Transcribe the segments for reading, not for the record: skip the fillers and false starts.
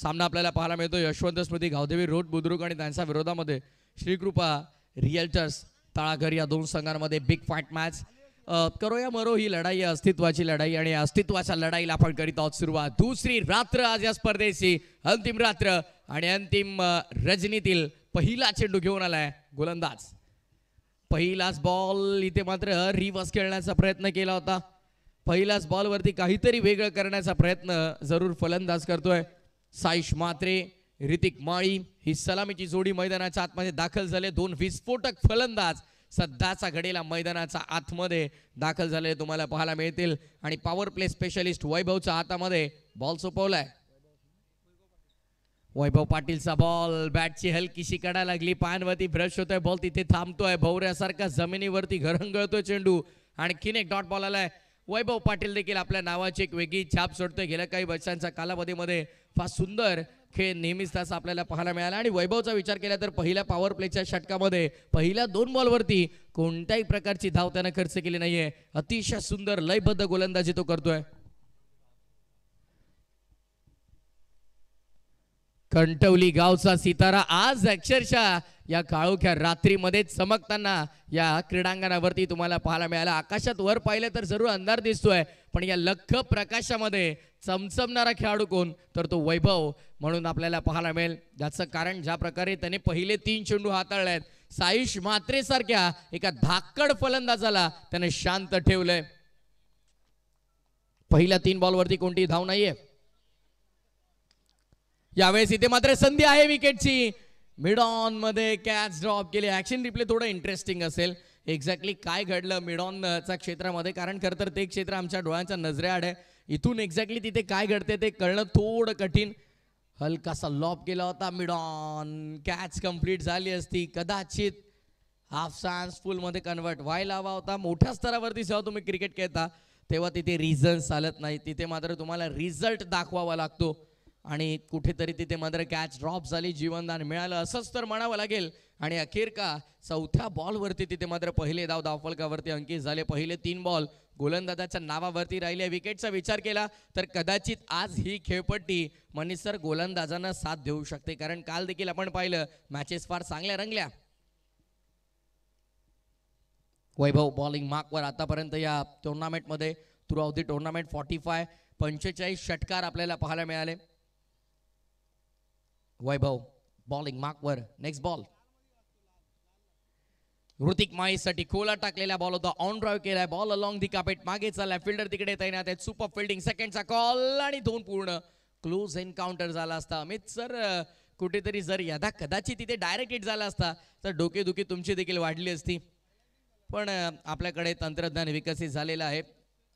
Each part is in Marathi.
सामना आपल्याला पाहायला मिळतो यशवंत स्मृती गावदेवी रोड बुद्रुक आणि त्यांच्या विरोधामध्ये श्रीकृपा रिअल्टर्स तळाघर या दोन संघांमध्ये बिग फाईट मॅच. करो या मरो ही लढाई आहे, अस्तित्वाची लढाई आणि अस्तित्वाच्या लढाईला आपण करीत आहोत सुरुवात. दुसरी रात्र आज या स्पर्धेची, अंतिम रात्र आणि अंतिम रजनीतील पहिला चेंडू घेऊन आलाय गोलंदाज. पहिलाच बॉल इथे मात्र रिव्हर्स खेळण्याचा प्रयत्न केला होता. पहिल्याच बॉलवरती काहीतरी वेगळं करण्याचा प्रयत्न जरूर फलंदाज करतोय. साईश म्हात्रे, ऋतिक माळी ही सलामीची जोडी मैदानाच्या आतमध्ये दाखल झाले. दोन विस्फोटक फलंदाज सध्याचा घडीला मैदानाच्या आतमध्ये दाखल झाले तुम्हाला पाहायला मिळतील. आणि पॉवर प्ले स्पेशलिस्ट वैभवच्या हातामध्ये बॉल सोपवलाय. वैभव पाटीलचा बॉल, बॅटची हलकीशी कडा लागली, पायांवरती ब्रश होतोय, बॉल तिथे थांबतोय, भवऱ्यासारखा जमिनीवरती घरंगळतोय चेंडू. आणखीन एक डॉट बॉल आलाय. वैभव पाटील देखील आपल्या नावाची एक वेगळी छाप सोडतोय. गेल्या काही वर्षांच्या कालावधीमध्ये फार सुंदर खेळ नेहमीच तास आपल्याला पाहायला मिळाला. आणि वैभवचा विचार केला तर पहिल्या पॉवर प्लेच्या षटकामध्ये पहिल्या 2 बॉलवरती कोणत्याही प्रकारची धाव त्यानं खर्च केली नाहीये. अतिशय सुंदर लयबद्ध गोलंदाजी तो करतोय. कंटवली गावचा सितारा आज अक्षरशः या काळोख्या रात्रीमध्ये चमकताना या क्रीडांगणावरती तुम्हाला पाहायला मिळाला. आकाशात वर पाहिलं तर जरूर अंधार दिसतोय, पण या लख्ख प्रकाशामध्ये चमचमणारा खेळाडू कोण तर तो वैभव म्हणून आपल्याला पाहायला मिळेल. ज्याचं कारण ज्या प्रकारे त्याने पहिले 3 चेंडू हाताळलेत, साईश म्हात्रे सारख्या एका धाकड फलंदाजाला त्याने शांत ठेवलंय. पहिल्या 3 बॉलवरती कोणती धाव नाहीये. यावेळेस इथे मात्र संधी आहे विकेटची. मिड ऑन मध्ये कॅच ड्रॉप केली. ऍक्शन रिप्ले थोडं इंटरेस्टिंग असेल. एक्झॅक्टली काय घडलं मिड ऑनच्या क्षेत्रामध्ये, कारण खरं तर ते क्षेत्र आमच्या डोळ्यांच्या नजरेआड आहे. इथून एक्झॅक्टली तिथे काय घडते ते कळणं थोडं कठीण. हलकासा लॉब केला होता मिड ऑन, कॅच कंप्लीट झाली असती, कदाचित हाफ स्टँड फुल मध्ये कन्वर्ट व्हायला हवा होता. मोठ्या स्तरावरती जेव्हा तुम्ही क्रिकेट खेळता तेव्हा तिथे रिझन चालत नाही, तिथे मात्र तुम्हाला रिझल्ट दाखवावा लागतो. आणि कुठेतरी तिथे मात्र कॅच ड्रॉप झाली, जीवनदान मिळालं असंच तर म्हणावं लागेल. आणि अखेर का 4थ्या बॉलवरती तिथे मात्र पहिले धावफलकावरती अंकित झाले. पहिले 3 बॉल गोलंदाजाच्या नावावरती राहिले. विकेटचा विचार केला तर कदाचित आज ही खेळपट्टी मनीसर गोलंदाजांना साथ देऊ शकते, कारण काल देखील आपण पाहिलं मॅचेस फार चांगल्या रंगल्या. वैभव बॉलिंग मार्कवर आतापर्यंत या टुर्नामेंटमध्ये थ्रू आउट दी टुर्नामेंट 45 षटकार आपल्याला पाहायला मिळाले. वैभव बॉलिंग मार्कवर. नेक्स्ट बॉल ऋतिक माळीसाठी खोला टाकलेला बॉल होता. ऑन ड्राईव्ह केलाय, बॉल अलॉंग दी कार्पेट मागे चाललाय, फिल्डर तिकडे तैनात आहेत. सुपर फिल्डिंग, सेकंडचा कॉल आणि 2 पूर्ण. क्लोज एन्काउंटर झाला असता अमित सर. कुठेतरी जर यदा कदाचित तिथे डायरेक्ट हिट झाला असता तर डोकेदुखी तुमची देखील वाढली असती. पण आपल्याकडे तंत्रज्ञान विकसित झालेलं आहे.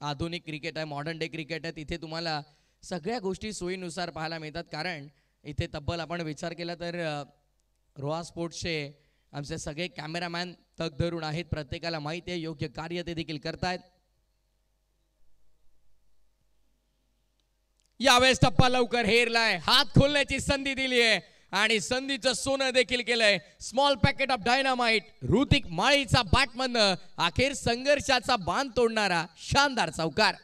आधुनिक क्रिकेट आहे, मॉडर्न डे क्रिकेट आहे. तिथे तुम्हाला सगळ्या गोष्टी सोयीनुसार पाहायला मिळतात. कारण इथे तब्बल आपण विचार केला तर रोहा स्पोर्ट्सचे आमचे सगळे कॅमेरामॅन तग धरून आहेत. प्रत्येकाला माहिती आहे योग्य कार्य ते देखील करतायत. यावेळेस टप्पा लवकर हेरलाय, हात खोलण्याची संधी दिली आहे आणि संधीचं सोनं देखील केलंय. Small packet of dynamite. Hrithik माळीचा बॅटमधनं अखेर संघर्षाचा बांध तोडणारा शानदार चौकार.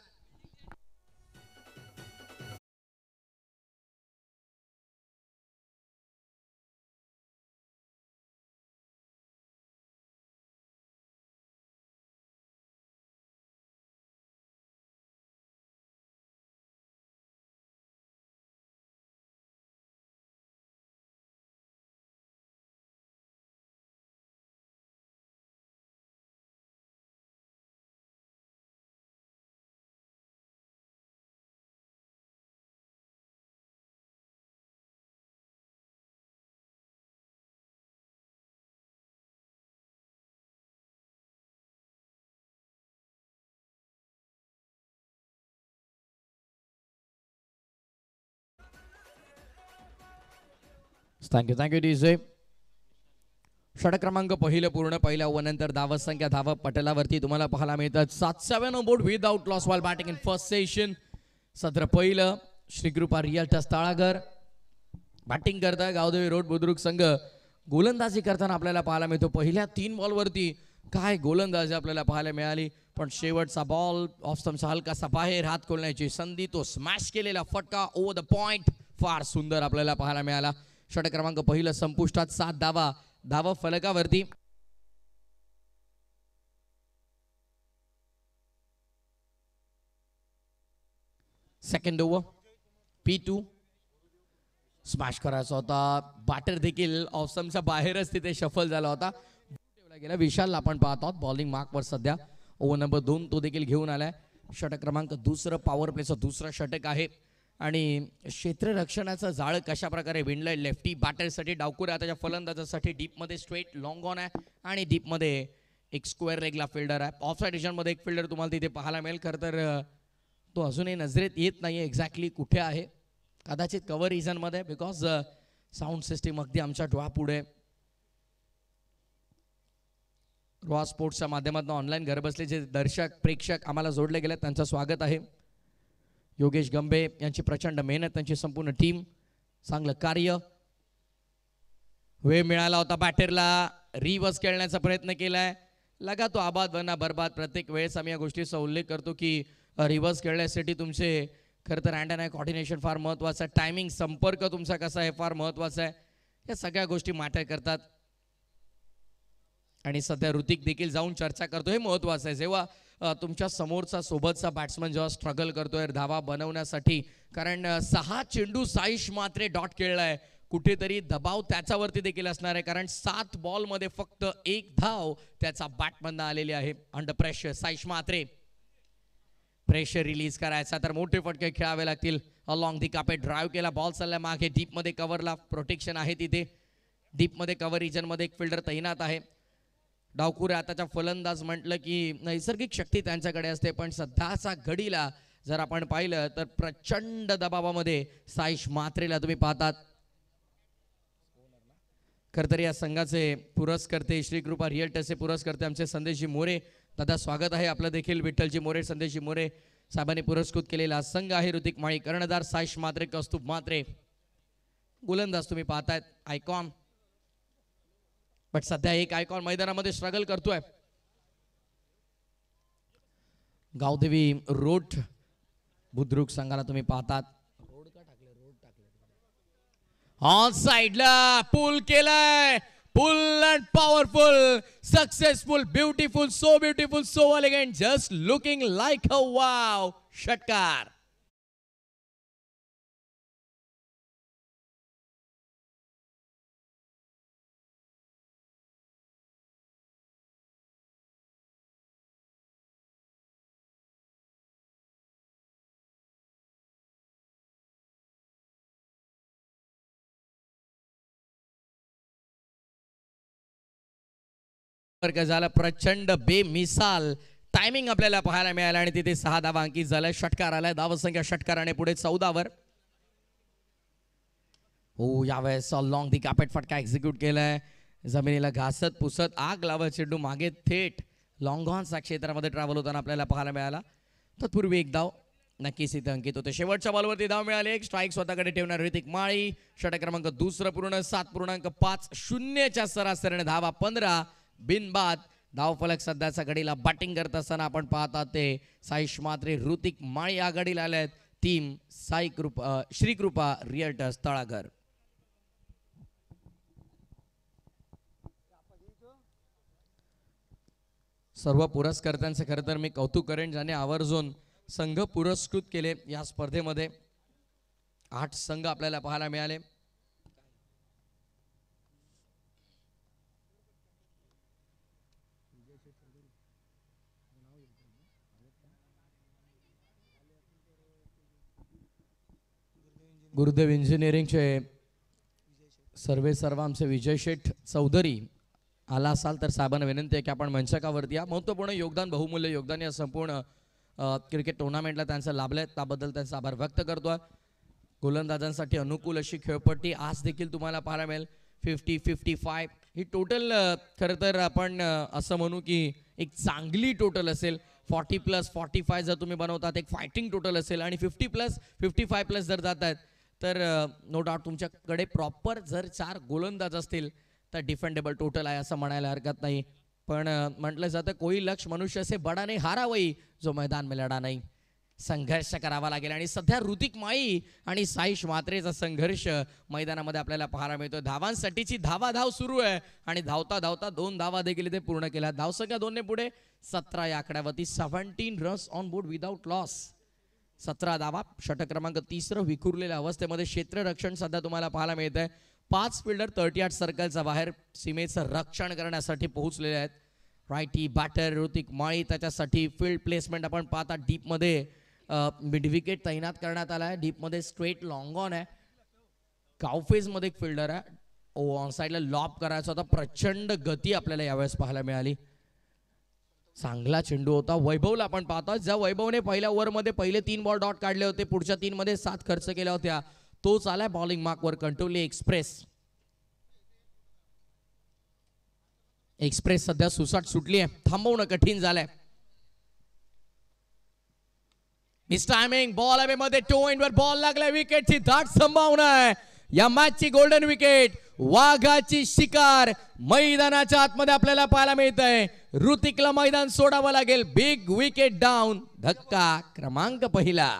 Thank you DJ. षटक क्रमांक पहिलं पूर्ण. पहिल्या ओव्हरनंतर धाव संख्या धाव पटलावरती तुम्हाला पाहायला मिळतात 7 board without loss while batting in first session. सत्र पहिलं श्रीकृपा रिअल्टर्स तळाघर बॅटिंग करताय. गावदेवी रोड बुद्रुक संघ गोलंदाजी करताना आपल्याला पाहायला मिळतो. पहिल्या 3 बॉलवरती काय गोलंदाजी आपल्याला पाहायला मिळाली, पण शेवटचा बॉल ऑफ स्टंपचा हलकासा बाहेर, हात खोलण्याची संधी, तो स्मॅश केलेला फटका ओव्हर द पॉइंट फार सुंदर आपल्याला पाहायला मिळाला. षटक क्रमांक पहिलं संपुष्टात 7 धावा फलकावरती. सेकंड ओव्हर P2 स्मॅश करायचा होता. बॅटर देखील ऑफस्टंपच्या बाहेरच तिथे शफल झाला होता. ठेवला गेला. विशालला आपण पाहत आहोत बॉलिंग मार्कवर सध्या. ओव्हर नंबर 2 तो देखील घेऊन आलाय. षटक क्रमांक दुसरं पॉवर प्लेचं दुसरं षटक आहे आणि क्षेत्ररक्षणाचं जाळं कशा प्रकारे विणलंय. लेफ्टी बॅटरसाठी डावकुऱ्या, त्याच्या फलंदाजासाठी डीपमध्ये स्ट्रेट लॉंग ऑन आहे आणि डीपमध्ये एक स्क्वेअर लेगला फिल्डर आहे. ऑफ साईड रिजनमध्ये एक फिल्डर तुम्हाला तिथे पाहायला मिळेल. खरं तर तो अजूनही नजरेत येत नाहीये एक्झॅक्टली कुठे आहे. कदाचित कव्हर रिजनमध्ये, बिकॉज साऊंड सिस्टीम अगदी आमच्या डोळ्यापुढे. रोहा स्पोर्ट्सच्या माध्यमातून ऑनलाईन घरबसले जे दर्शक प्रेक्षक आम्हाला जोडले गेले त्यांचं स्वागत आहे. योगेश गंबे यांची प्रचंड मेहनत, त्यांची संपूर्ण टीम, चांगलं कार्य. वेळ मिळाला होता बॅटरला, रिव्हर्स खेळण्याचा प्रयत्न केलाय. लगा तो आबाद वरना बरबाद. प्रत्येक वेळेस आम्ही या गोष्टीचा उल्लेख करतो की रिव्हर्स खेळण्यासाठी तुमचे खरं तर हँड अँड आय कॉर्डिनेशन फार महत्त्वाचं आहे. टायमिंग, संपर्क तुमचा कसा आहे फार महत्त्वाचा आहे. या सगळ्या गोष्टी मॅटर करतात आणि सध्या ऋतिक देखील जाऊन चर्चा करतो, हे महत्त्वाचं आहे. जेव्हा तुमच्या समोरचा सोबतचा बॅट्समन जेव्हा स्ट्रगल करतोय धावा बनवण्यासाठी, कारण 6 चेंडू साईश मात्रे डॉट खेळलाय, कुठेतरी दबाव त्याच्यावरती देखील असणार आहे. कारण 7 बॉलमध्ये फक्त 1 धाव त्याचा बॅटमधनं आलेली आहे. अंडर प्रेशर साईश मात्रे. प्रेशर रिलीज करायचा तर मोठे फटके खेळावे लागतील. अलॉंग दी कापे ड्राईव्ह केला, बॉल चालला मागे. डीपमध्ये कव्हरला प्रोटेक्शन आहे तिथे. डीपमध्ये कव्हर रिजनमध्ये एक फिल्डर तैनात आहे. डावकुरे आताचा फलंदाज म्हटलं की नैसर्गिक शक्ती त्यांच्याकडे असते, पण सध्याचा घडीला जर आपण पाहिलं तर प्रचंड दबावामध्ये साईश मात्रेला तुम्ही पाहतात. खरं तर या संघाचे पुरस्कर्ते श्रीकृपा रिअल्टर्सचे पुरस्कर्ते आमचे संदेशजी मोरे. दादा स्वागत आहे आपलं देखील. विठ्ठलजी मोरे, संदेशजी मोरे साहेबांनी पुरस्कृत केलेला संघ आहे. ऋतिक माळी कर्णधार, साईश मात्रे, कौस्तुभ मात्रे गोलंदाज तुम्ही पाहतायत. आयकॉन, बट सध्या एक आयकॉन मैदानामध्ये स्ट्रगल करतोय. गावदेवी रोड बुद्रुक संघाला तुम्ही पाहतात. ऑन साइडला पुल केलाय. Pull and powerful, successful, beautiful, so beautiful, so elegant, just looking like a wow. षटकार. झाला प्रचंड बेमिसाल टायमिंग आपल्याला पाहायला मिळाला आणि तिथे 6 धावा अंकित झालाय. षटकार आलाय. धावसंख्या षटकाराने पुढे 14 हो यावेळेस लॉंग दी कापेट फटका एक्झिक्यूट केलाय. जमिनीला घासत पुसत आग लावत चेंडू मागे थेट लॉंग ऑनच्या क्षेत्रामध्ये ट्रॅव्हल होताना आपल्याला पाहायला मिळाला. तत्पूर्वी एक धाव नक्कीच इथे अंकित होते. शेवटच्या बॉलवरती धाव मिळाली. एक स्ट्राईक स्वतःकडे ठेवणार ऋतिक माळी. षटक क्रमांक दुसरं पूर्ण 7.50 सरासरीने धावा 15 बिनबाद. धावफलक सध्याच्या घडीला बॅटिंग करत असताना आपण पाहतात ते साईश मात्रे, ऋतिक माळी आघाडीला आले आहेत. Team Shrikrupa realtors Talaghar. सर्व पुरस्कर्त्यांचे खरं तर मी कौतुक करेन ज्याने आवर्जून संघ पुरस्कृत केले. या स्पर्धेमध्ये 8 संघ आपल्याला पाहायला मिळाले. गुरुदेव इंजिनिअरिंगचे सर्व आमचे विजय शेठ चौधरी आला असाल तर साहेबांना विनंती आहे की आपण मंचकावरती या. महत्त्वपूर्ण योगदान, बहुमूल्य योगदान या संपूर्ण क्रिकेट टुर्नामेंटला त्यांचं लाभलंय, त्याबद्दल त्यांचा आभार व्यक्त करतोय. गोलंदाजांसाठी अनुकूल अशी खेळपट्टी आज देखील तुम्हाला पाहायला मिळेल. 50-55 ही टोटल खरं तर आपण असं म्हणू की एक चांगली टोटल असेल. 40+45 जर तुम्ही बनवतात एक फायटिंग टोटल असेल आणि 50+55+ जर जात आहेत तर नो डाऊट तुमच्याकडे प्रॉपर जर 4 गोलंदाज असतील तर डिफेंडेबल टोटल आहे असं म्हणायला हरकत नाही. पण म्हटलं जातं कोई लक्ष्य मनुष्य से बडा नाही, हारा वही जो मैदान में लढा नाही. संघर्ष करावा लागेल आणि सध्या ऋतिक माई आणि साईश मात्रेचा संघर्ष मैदानामध्ये आपल्याला पाहायला मिळतो. धावांसाठीची धावाधाव सुरू आहे आणि धावता धावता 2 धावा देखील ते पूर्ण केल्या. धावसंख्या 2 ने पुढे 17 या आकड्यावरती. 17 runs on board without loss. 17 धावा. षटक क्रमांक 3 विखुरलेल्या अवस्थेमध्ये क्षेत्ररक्षण सध्या तुम्हाला पाहायला मिळत आहे. 5 फिल्डर 38 सर्कलचा बाहेर सीमेचं रक्षण करण्यासाठी पोहोचलेले आहेत. रायटी बॅटर ऋतिक माळी, त्याच्यासाठी फील्ड प्लेसमेंट आपण पाहता. डीपमध्ये मिड विकेट तैनात करण्यात आला आहे. डीपमध्ये स्ट्रेट लॉंग ऑन आहे. काउफेजमध्ये एक फिल्डर आहे. ऑन साईडला लॉब करायचा होता. प्रचंड गती आपल्याला यावेळेस पाहायला मिळाली. चांगला चेंडू होता. वैभवला आपण पाहतो, ज्या वैभवने पहिल्या ओव्हरमध्ये पहिले 3 बॉल डॉट काढले होते, पुढच्या 3 मध्ये 7 खर्च केल्या होत्या, तोच आलाय बॉलिंग मार्कवर. कंटोली एक्सप्रेस सध्या सुसाट सुटली आहे. थांबवणं कठीण झालंय. Miss timing. बॉल हवे मध्ये टो एंडवर बॉल लागलाय. विकेटची दाट संभावना आहे. या मॅचची गोल्डन विकेट, वाघाची शिकार मैदानाच्या आतमध्ये आपल्याला पाहायला मिळत आहे. ऋतिकला मैदान सोडावं लागेल. Big wicket down. धक्का क्रमांक पहिला.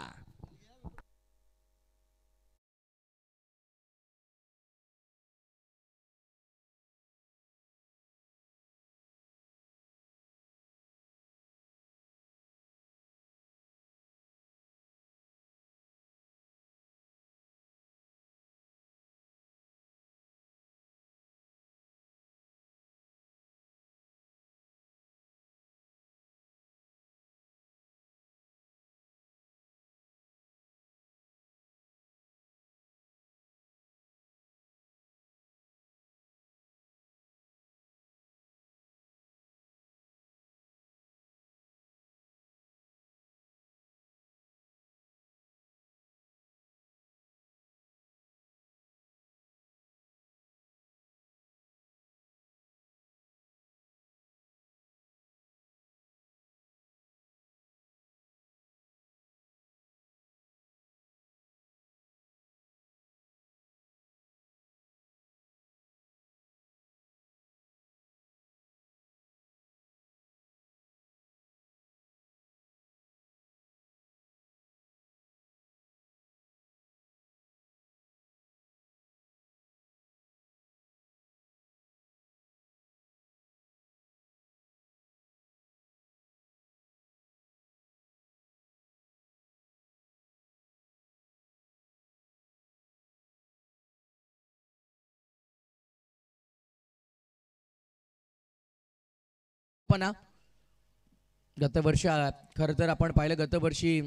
गतवर्षी खरं तर आपण पाहिलं, गतवर्षी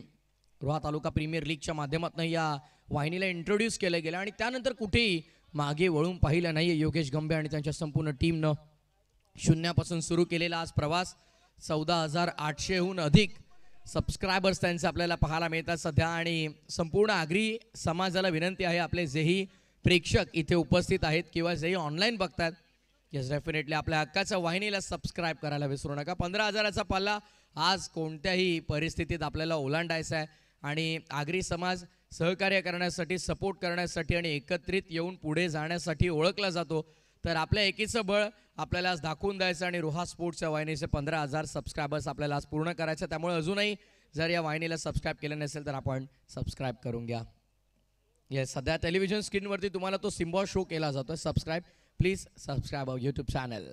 रोहा तालुका प्रीमियर लीगच्या माध्यमातून या वाहिनीला इंट्रोड्यूस केलं गेलं आणि त्यानंतर कुठेही मागे वळून पाहिलं नाही. योगेश गंभे आणि त्यांच्या संपूर्ण टीमनं शून्यापासून सुरू केलेला आज प्रवास. 14,800हून अधिक सबस्क्रायबर्स त्यांचे आपल्याला पाहायला मिळतात सध्या. आणि संपूर्ण आगरी समाजाला विनंती आहे, आपले जेही प्रेक्षक इथे उपस्थित आहेत किंवा जेही ऑनलाईन बघतात, येस डेफिनेटली आपल्या हक्काच्या वाहिनीला सबस्क्राईब करायला विसरू नका. 15,000चा पल्ला आज कोणत्याही परिस्थितीत आपल्याला ओलांडायचा आहे आणि आगरी समाज सहकार्य करण्यासाठी, सपोर्ट करण्यासाठी आणि एकत्रित येऊन पुढे जाण्यासाठी ओळखला जातो. तर आपल्या एकीचं बळ आपल्याला आज दाखवून द्यायचं आणि रोहा स्पोर्ट्सच्या वाहिनीचे 15,000 सबस्क्रायबर्स आपल्याला आज पूर्ण करायचं. त्यामुळे अजूनही जर या वाहिनीला सबस्क्राईब केलं नसेल तर आपण सबस्क्राईब करून घ्या. येस, सध्या टेलिव्हिजन स्क्रीनवरती तुम्हाला तो सिम्बॉल शो केला जातो. Subscribe, please subscribe our YouTube channel.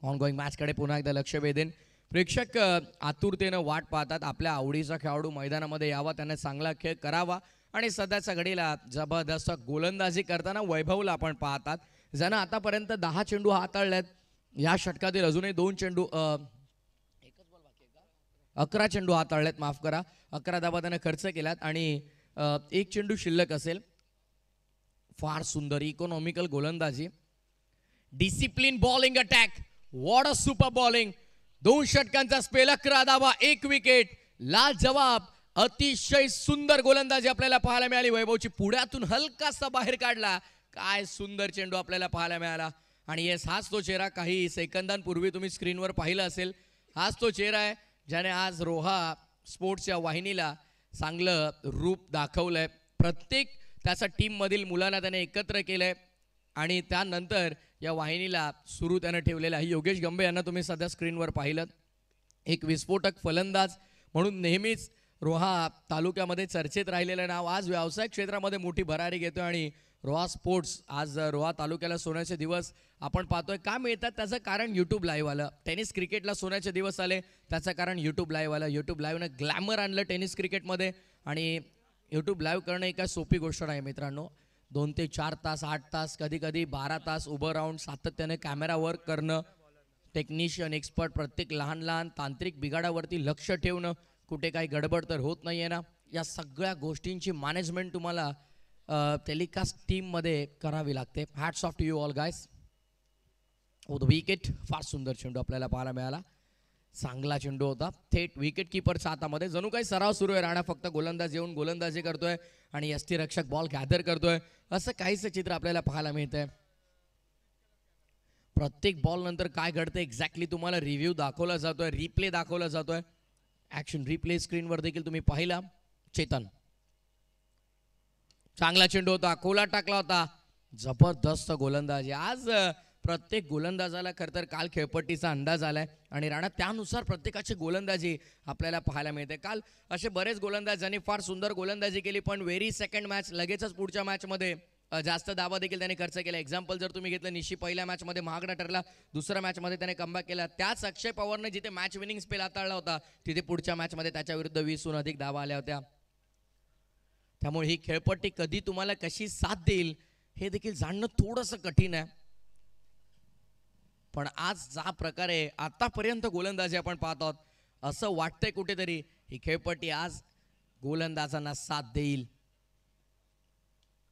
Ongoing मॅचकडे पुन्हा एकदा लक्ष वेधेन. प्रेक्षक आतुरतेनं वाट पाहतात, आपल्या आवडीचा खेळाडू मैदानामध्ये यावा, त्याने चांगला खेळ करावा. आणि सध्याच्या घडीला जबरदस्त गोलंदाजी करताना वैभवला आपण पाहतात, ज्यानं आतापर्यंत 10 चेंडू हाताळल्यात. या षटकातील अजूनही 2 चेंडू 11 चेंडू हाताळलेत, माफ करा. 11 धावा त्याने खर्च केल्यात आणि 1 चेंडू शिल्लक असेल. फार सुंदर इकॉनॉमिकल गोलंदाजी. Discipline bowling attack. What a super bowling. 2 षटकांचा स्पेल, 11 धावा, 1 विकेट. लाजवाब, अतिशय सुंदर गोलंदाजी आपल्याला पाहायला मिळाली. वैभवची पुढ्यातून हलकासा बाहेर काढला. काय सुंदर चेंडू आपल्याला पाहायला मिळाला. आणि येस, हाच तो चेहरा काही सेकंदांपूर्वी तुम्ही स्क्रीनवर पाहिला असेल. हाच तो चेहरा आहे ज्याने आज रोहा स्पोर्ट्सच्या वाहिनीला चांगलं रूप दाखवलंय. प्रत्येक त्याच्या टीममधील मुलांना त्याने एकत्र केलंय आणि त्यानंतर या वाहिनीला सुरू त्यानं ठेवलेलं आहे. योगेश गंभे यांना तुम्ही सध्या स्क्रीनवर पाहिलं. एक विस्फोटक फलंदाज म्हणून नेहमीच रोहा तालुक्यामध्ये चर्चेत राहिलेलं नाव आज व्यावसायिक क्षेत्रामध्ये मोठी भरारी घेतोय आणि रोहा स्पोर्ट्स आज रोहा तालुक्याला सोन्याचे दिवस आपण पाहतोय. का मिळतात त्याचं कारण यूट्यूब लाईव्ह आलं. टेनिस क्रिकेटला सोन्याचे दिवस आले त्याचं कारण यूट्यूब लाईव्ह आलं. यूट्यूब लाईव्हनं ग्लॅमर आणलं टेनिस क्रिकेटमध्ये आणि यूट्यूब लाईव्ह करणं ही काय सोपी गोष्ट नाही मित्रांनो. 2 ते 4 तास 8 तास कधी कधी 12 तास उभं राहून सातत्याने कॅमेरा वर्क करणं, टेक्निशियन एक्सपर्ट प्रत्येक लहान लहान तांत्रिक बिघाडावरती लक्ष ठेवणं, कुठे काही गडबड तर होत नाही आहे ना, या सगळ्या गोष्टींची मॅनेजमेंट तुम्हाला टेलिकास्ट टीममध्ये करावी लागते. Hats off to you all guys. The wicket फार सुंदर चेंडू आपल्याला पाहायला मिळाला. चांगला चेंडू होता थेट विकेट कीपरच्या हातामध्ये. जणू काही सराव सुरू आहे. राणा फक्त गोलंदाज येऊन गोलंदाजी करतोय आणि यष्टीरक्षक बॉल गॅदर करतोय असं काहीच चित्र आपल्याला पाहायला मिळतंय. प्रत्येक बॉल नंतर काय घडतं एक्झॅक्टली तुम्हाला रिव्ह्यू दाखवला जातोय, रिप्ले दाखवला जातोय. ॲक्शन रिप्ले स्क्रीनवर देखील तुम्ही पाहिला. चेतन चांगला चेंडू होता, खोला टाकला होता, जबरदस्त गोलंदाजी. आज प्रत्येक गोलंदाजाला खरं तर काल खेळपट्टीचा अंदाज आलाय आणि राणा त्यानुसार प्रत्येकाची गोलंदाजी आपल्याला पाहायला मिळते. काल असे बरेच गोलंदाज ज्यांनी फार सुंदर गोलंदाजी केली पण व्हेरी सेकंड मॅच लगेचच पुढच्या मॅचमध्ये जास्त दावा देखील त्याने खर्च केला. एक्झाम्पल जर तुम्ही घेतलं, निशी पहिल्या मॅचमध्ये महागडा ठरला, दुसऱ्या मॅचमध्ये त्याने कमबॅक केला. त्याच अक्षय पवारने जिथे मॅच विनिंग स्पेल हाताळला होता तिथे पुढच्या मॅचमध्ये त्याच्या विरुद्ध 20हून अधिक धावा आल्या होत्या. त्यामुळे ही खेळपट्टी कधी तुम्हाला कशी साथ देईल हे देखील जाणणं थोडंसं कठीण आहे. पण आज ज्या प्रकारे आतापर्यंत गोलंदाजी आपण पाहत आहोत असं वाटतंय कुठेतरी ही खेळपट्टी आज गोलंदाजांना साथ देईल.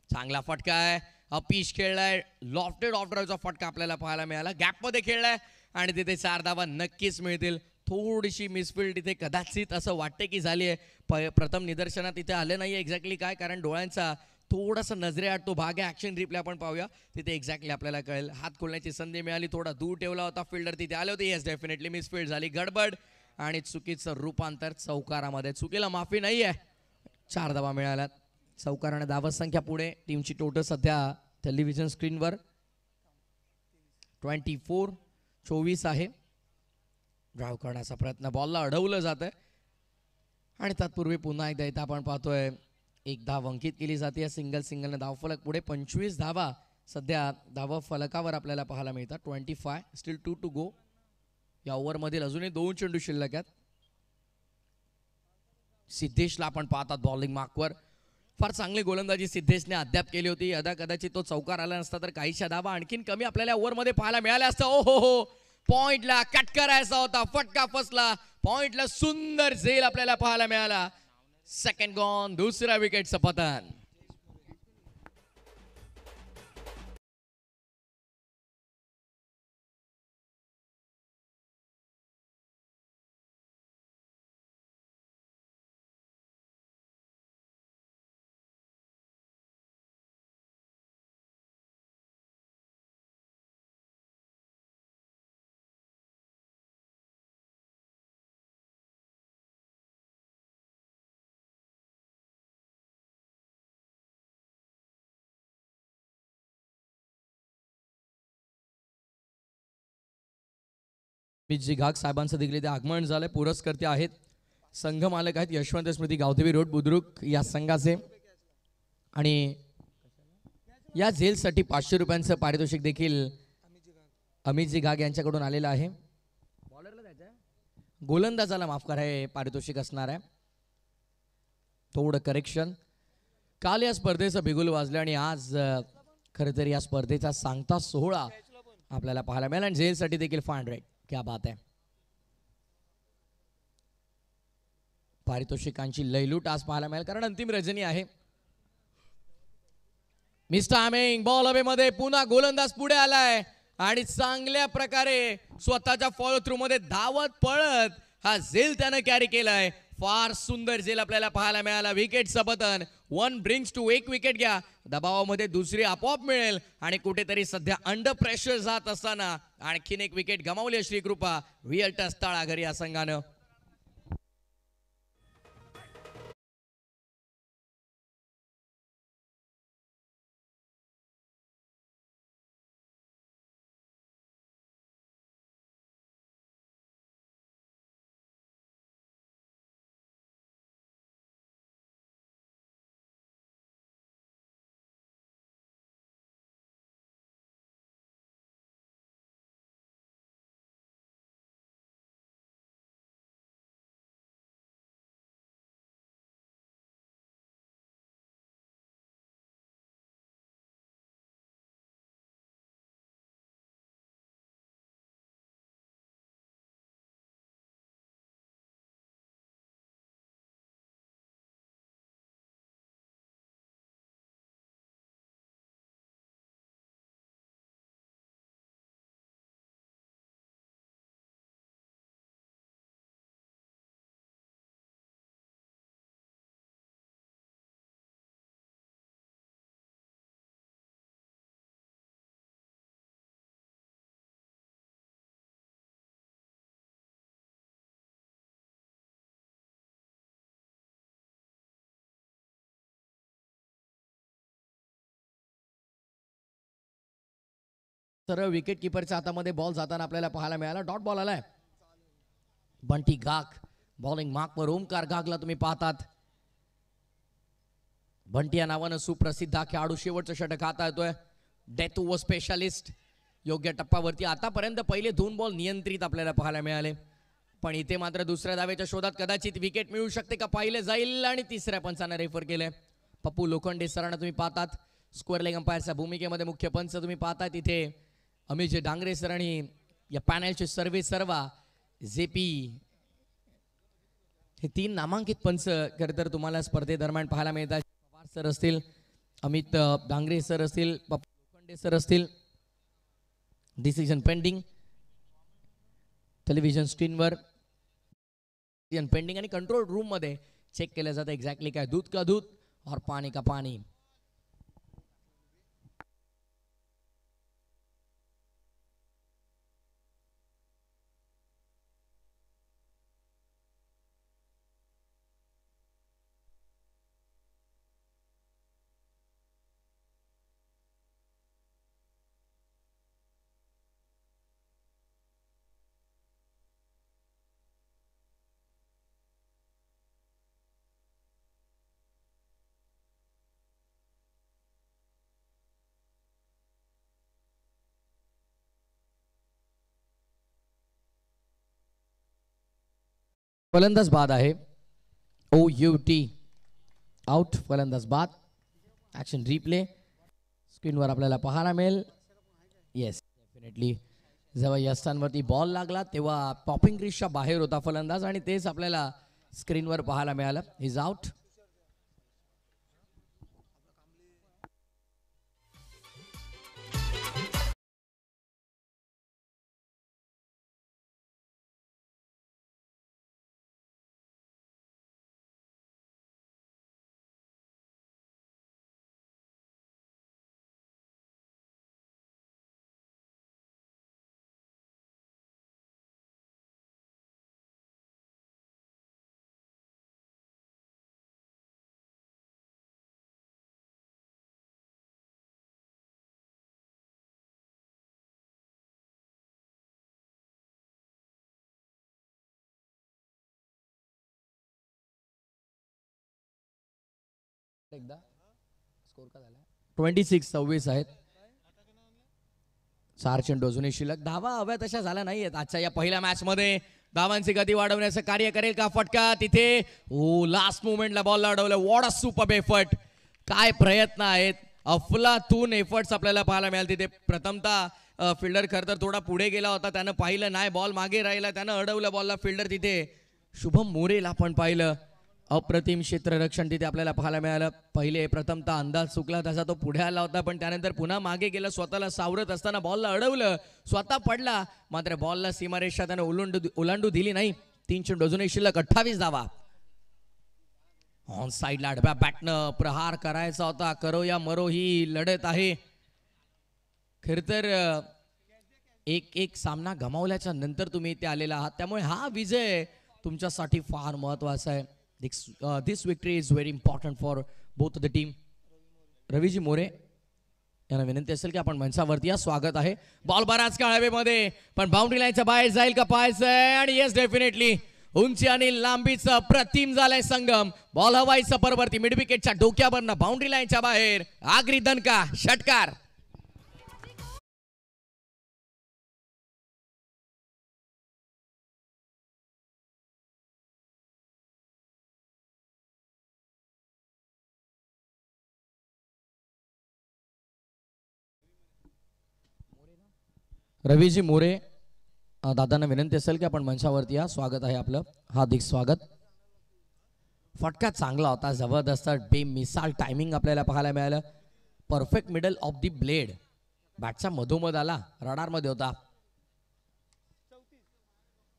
चांगला फटका आहे, अपीश खेळलाय, लॉफ्टेड ऑफ ड्राईव्हचा फटका आपल्याला पाहायला मिळाला. गॅपमध्ये खेळलाय आणि तिथे 4 धावा नक्कीच मिळतील. थोडीशी मिसफिल्ड इथे कदाचित असं वाटते की झाली आहे. प्रथम निदर्शनात इथे आले नाही एक्झॅक्टली काय, कारण डोळ्यांचा थोडासा नजरेआड तो भाग आहे. ॲक्शन रिप्ले आपण पाहूया तिथे एक्झॅक्टली आपल्याला कळेल. हात खोलण्याची संधी मिळाली, थोडा दूर ठेवला होता फिल्डर, तिथे आले होते. येस डेफिनेटली मिसफिल्ड झाली, गडबड आणि चुकीचं रूपांतर चौकारामध्ये. चुकीला माफी नाही आहे. 4 धावा मिळाल्यात. चौकाराने धावत संख्या पुढे टीमची टोटल सध्या टेलिव्हिजन स्क्रीनवर 24 आहे. ड्राईव्ह करण्याचा प्रयत्न, बॉलला अडवलं जात आहे आणि तत्पूर्वी पुन्हा एकदा इथं आपण पाहतोय एक धाव अंकित केली जाते. सिंगलने धावफलक पुढे 25 धावा सध्या धाव फलकावर आपल्याला पाहायला मिळतात. 25 स्टील 2 टू गो. या ओव्हरमधील अजूनही 2 चेंडू शिल्लक आहेत. सिद्धेशला आपण पाहतात बॉलिंग मार्कवर. फार चांगली गोलंदाजी सिद्धेशने अद्याप केली होती. यदा कदाचित तो चौकार आला नसता तर काहीशा धावा आणखीन कमी आपल्याला ओव्हरमध्ये पाहायला मिळाल्या असतं. ओ हो, पॉइंटला कट करायचा होता, फटका फसला. पॉइंटला सुंदर झेल आपल्याला पाहायला मिळाला. सेकंड गॉन, दुसऱ्या विकेटचं पतन. जी घाग साहेबांचं देखील इथे आगमन झालंय. पुरस्कर्ते आहेत, संघ मालक आहेत यशवंत स्मृती गावदेवी रोड बुद्रुक या संघाचे आणि या झेलसाठी 500 रुपयांचं पारितोषिक देखील अमितजी घाग यांच्याकडून आलेलं आहे. बॉलरला द्यायचं, गोलंदाजाला माफ करा हे पारितोषिक असणार आहे. थोडं करेक्शन. काल या स्पर्धेचं बिगुल वाजलं आणि आज खरं तर या स्पर्धेचा सांगता सोहळा आपल्याला पाहायला मिळाला आणि झेलसाठी देखील 500. क्या बात है. पारितोषिकांची लयलूट आज पाहायला मिळेल कारण अंतिम रजनी आहे. मिस्टर हॅमिंग बॉल हवेमध्ये, पुन्हा गोलंदाज पुढे आलाय आणि चांगल्या प्रकारे स्वतःच्या फॉलो थ्रू मध्ये धावत पळत हा झेल त्यानं कॅरी केलाय. फार सुंदर झेल आपल्याला पाहायला मिळाला. विकेटचं पतन. 1 ब्रिंग्स टू 1 विकेट घ्या. दबावामध्ये दुसरी आपोआप मिळेल आणि कुठेतरी सध्या अंडर प्रेशर जात असताना आणखीन 1 विकेट गमावली श्रीकृपा विअल्टस तळाघर या संघानं. सरळ विकेट किपरच्या हातामध्ये बॉल जाताना आपल्याला पाहायला मिळाला. डॉट बॉल आलाय. बंटी गाग बॉलिंग मार्कवर. ओमकार गागला तुम्ही पाहतात. बंटी या नावानं सुप्रसिद्ध खेळाडू. शेवटचं षटक हाता येतोय. Death over specialist. योग्य टप्प्यावरती आतापर्यंत पहिले 2 बॉल नियंत्रित आपल्याला पाहायला मिळाले, पण इथे मात्र दुसऱ्या धावेच्या शोधात कदाचित विकेट मिळू शकते का पाहिलं जाईल. आणि तिसऱ्या पंचानं रेफर केलंय. पप्पू लोखंडे सरांना तुम्ही पाहतात. स्क्वेअर लेग अंपायरच्या भूमिकेमध्ये मुख्य पंच तुम्ही पाहतात. इथे अमित डांगरे सर आणि या पॅनलचे सर्वे सर्वा जेपी हे 3 नामांकित पंच खरं तर तुम्हाला स्पर्धेदरम्यान पाहायला मिळतात. पवार सर असतील, अमित डांगरे सर असतील, पप्पू लोखंडे सर असतील. डिसिजन पेंडिंग टेलिव्हिजन स्क्रीनवर पेंडिंग आणि कंट्रोल रूम मध्ये चेक केलं जातं एक्झॅक्टली काय दूध का दूध और पानी का पानी. फलंदाज बाद आहे. OUT out. फलंदाज बाद. ऍक्शन रिप्ले स्क्रीनवर आपल्याला पाहायला मिळेल. येस डेफिनेटली जेव्हा या स्थानवरती बॉल लागला तेव्हा पॉपिंग क्रीजच्या बाहेर होता फलंदाज आणि तेच आपल्याला स्क्रीनवर पाहायला मिळालं. Is out. एकदा स्कोर का झाला 26-26 आहेत. 4 चेंडू अजूनही शिल्लक. धावा हव्या तशा झाल्या नाहीयेत आजच्या या पहिल्या मॅच मध्ये. धावांची गती वाढवण्याचं कार्य करेल का फटका तिथे. ओ लास्ट मोमेंटला बॉल अडवलं. What a super effort. काय प्रयत्न आहेत. अफलातून एफर्ट्स आपल्याला पाहायला मिळाले तिथे. प्रथमतः फिल्डर खरं तर थोडा पुढे गेला होता, त्यानं पाहिलं नाही, बॉल मागे राहिला, त्यानं अडवलं बॉलला. फिल्डर तिथे शुभम मोरेला पण पाहिलं. अप्रतिम क्षेत्ररक्षण तिथे आपल्याला पाहायला मिळालं. पहिले प्रथमतः अंदाज चुकला तसा तो पुढे आला होता, पण त्यानंतर पुन्हा मागे गेला. स्वतःला सावरत असताना बॉलला अडवलं, स्वतः पडला, मात्र बॉलला सीमारेषा त्यानं ओलांडू दिली नाही. 3 चेंडू अजूनही शिल्लक. 28 धावा. ऑन साईडला आडव्या बॅटनं प्रहार करायचा होता. करो या मरो ही लढत आहे. खर तर एक सामना गमावल्याच्या नंतर तुम्ही इथे आलेला आहात, त्यामुळे हा विजय तुमच्यासाठी फार महत्वाचा आहे. This victory is very important for both the team. Raviji More यांना विनंती असेल की आपण मंचावरती या. स्वागत आहे. बॉल बराच काळ हवेमध्ये, पण बाउंड्री लाईनच्या बाहेर जाईल का पाहायचंय. आणि येस डेफिनेटली उंची आणि लांबीचं प्रतिम झालंय संगम. बॉल हवाई सफरवरती मिड विकेटच्या डोक्यावरनं बाउंड्री लाईनच्या बाहेर. आगरी दणका षटकार. रवीजी मोरे दादांना विनंती असेल की आपण मंचावरती या. स्वागत आहे आपलं. हार्दिक स्वागत. फटका चांगला होता, जबरदस्त बेमिसाल टायमिंग आपल्याला पाहायला मिळालं. Perfect middle of the blade. बॅटचा मधोमध आला, रडार मध्ये होता.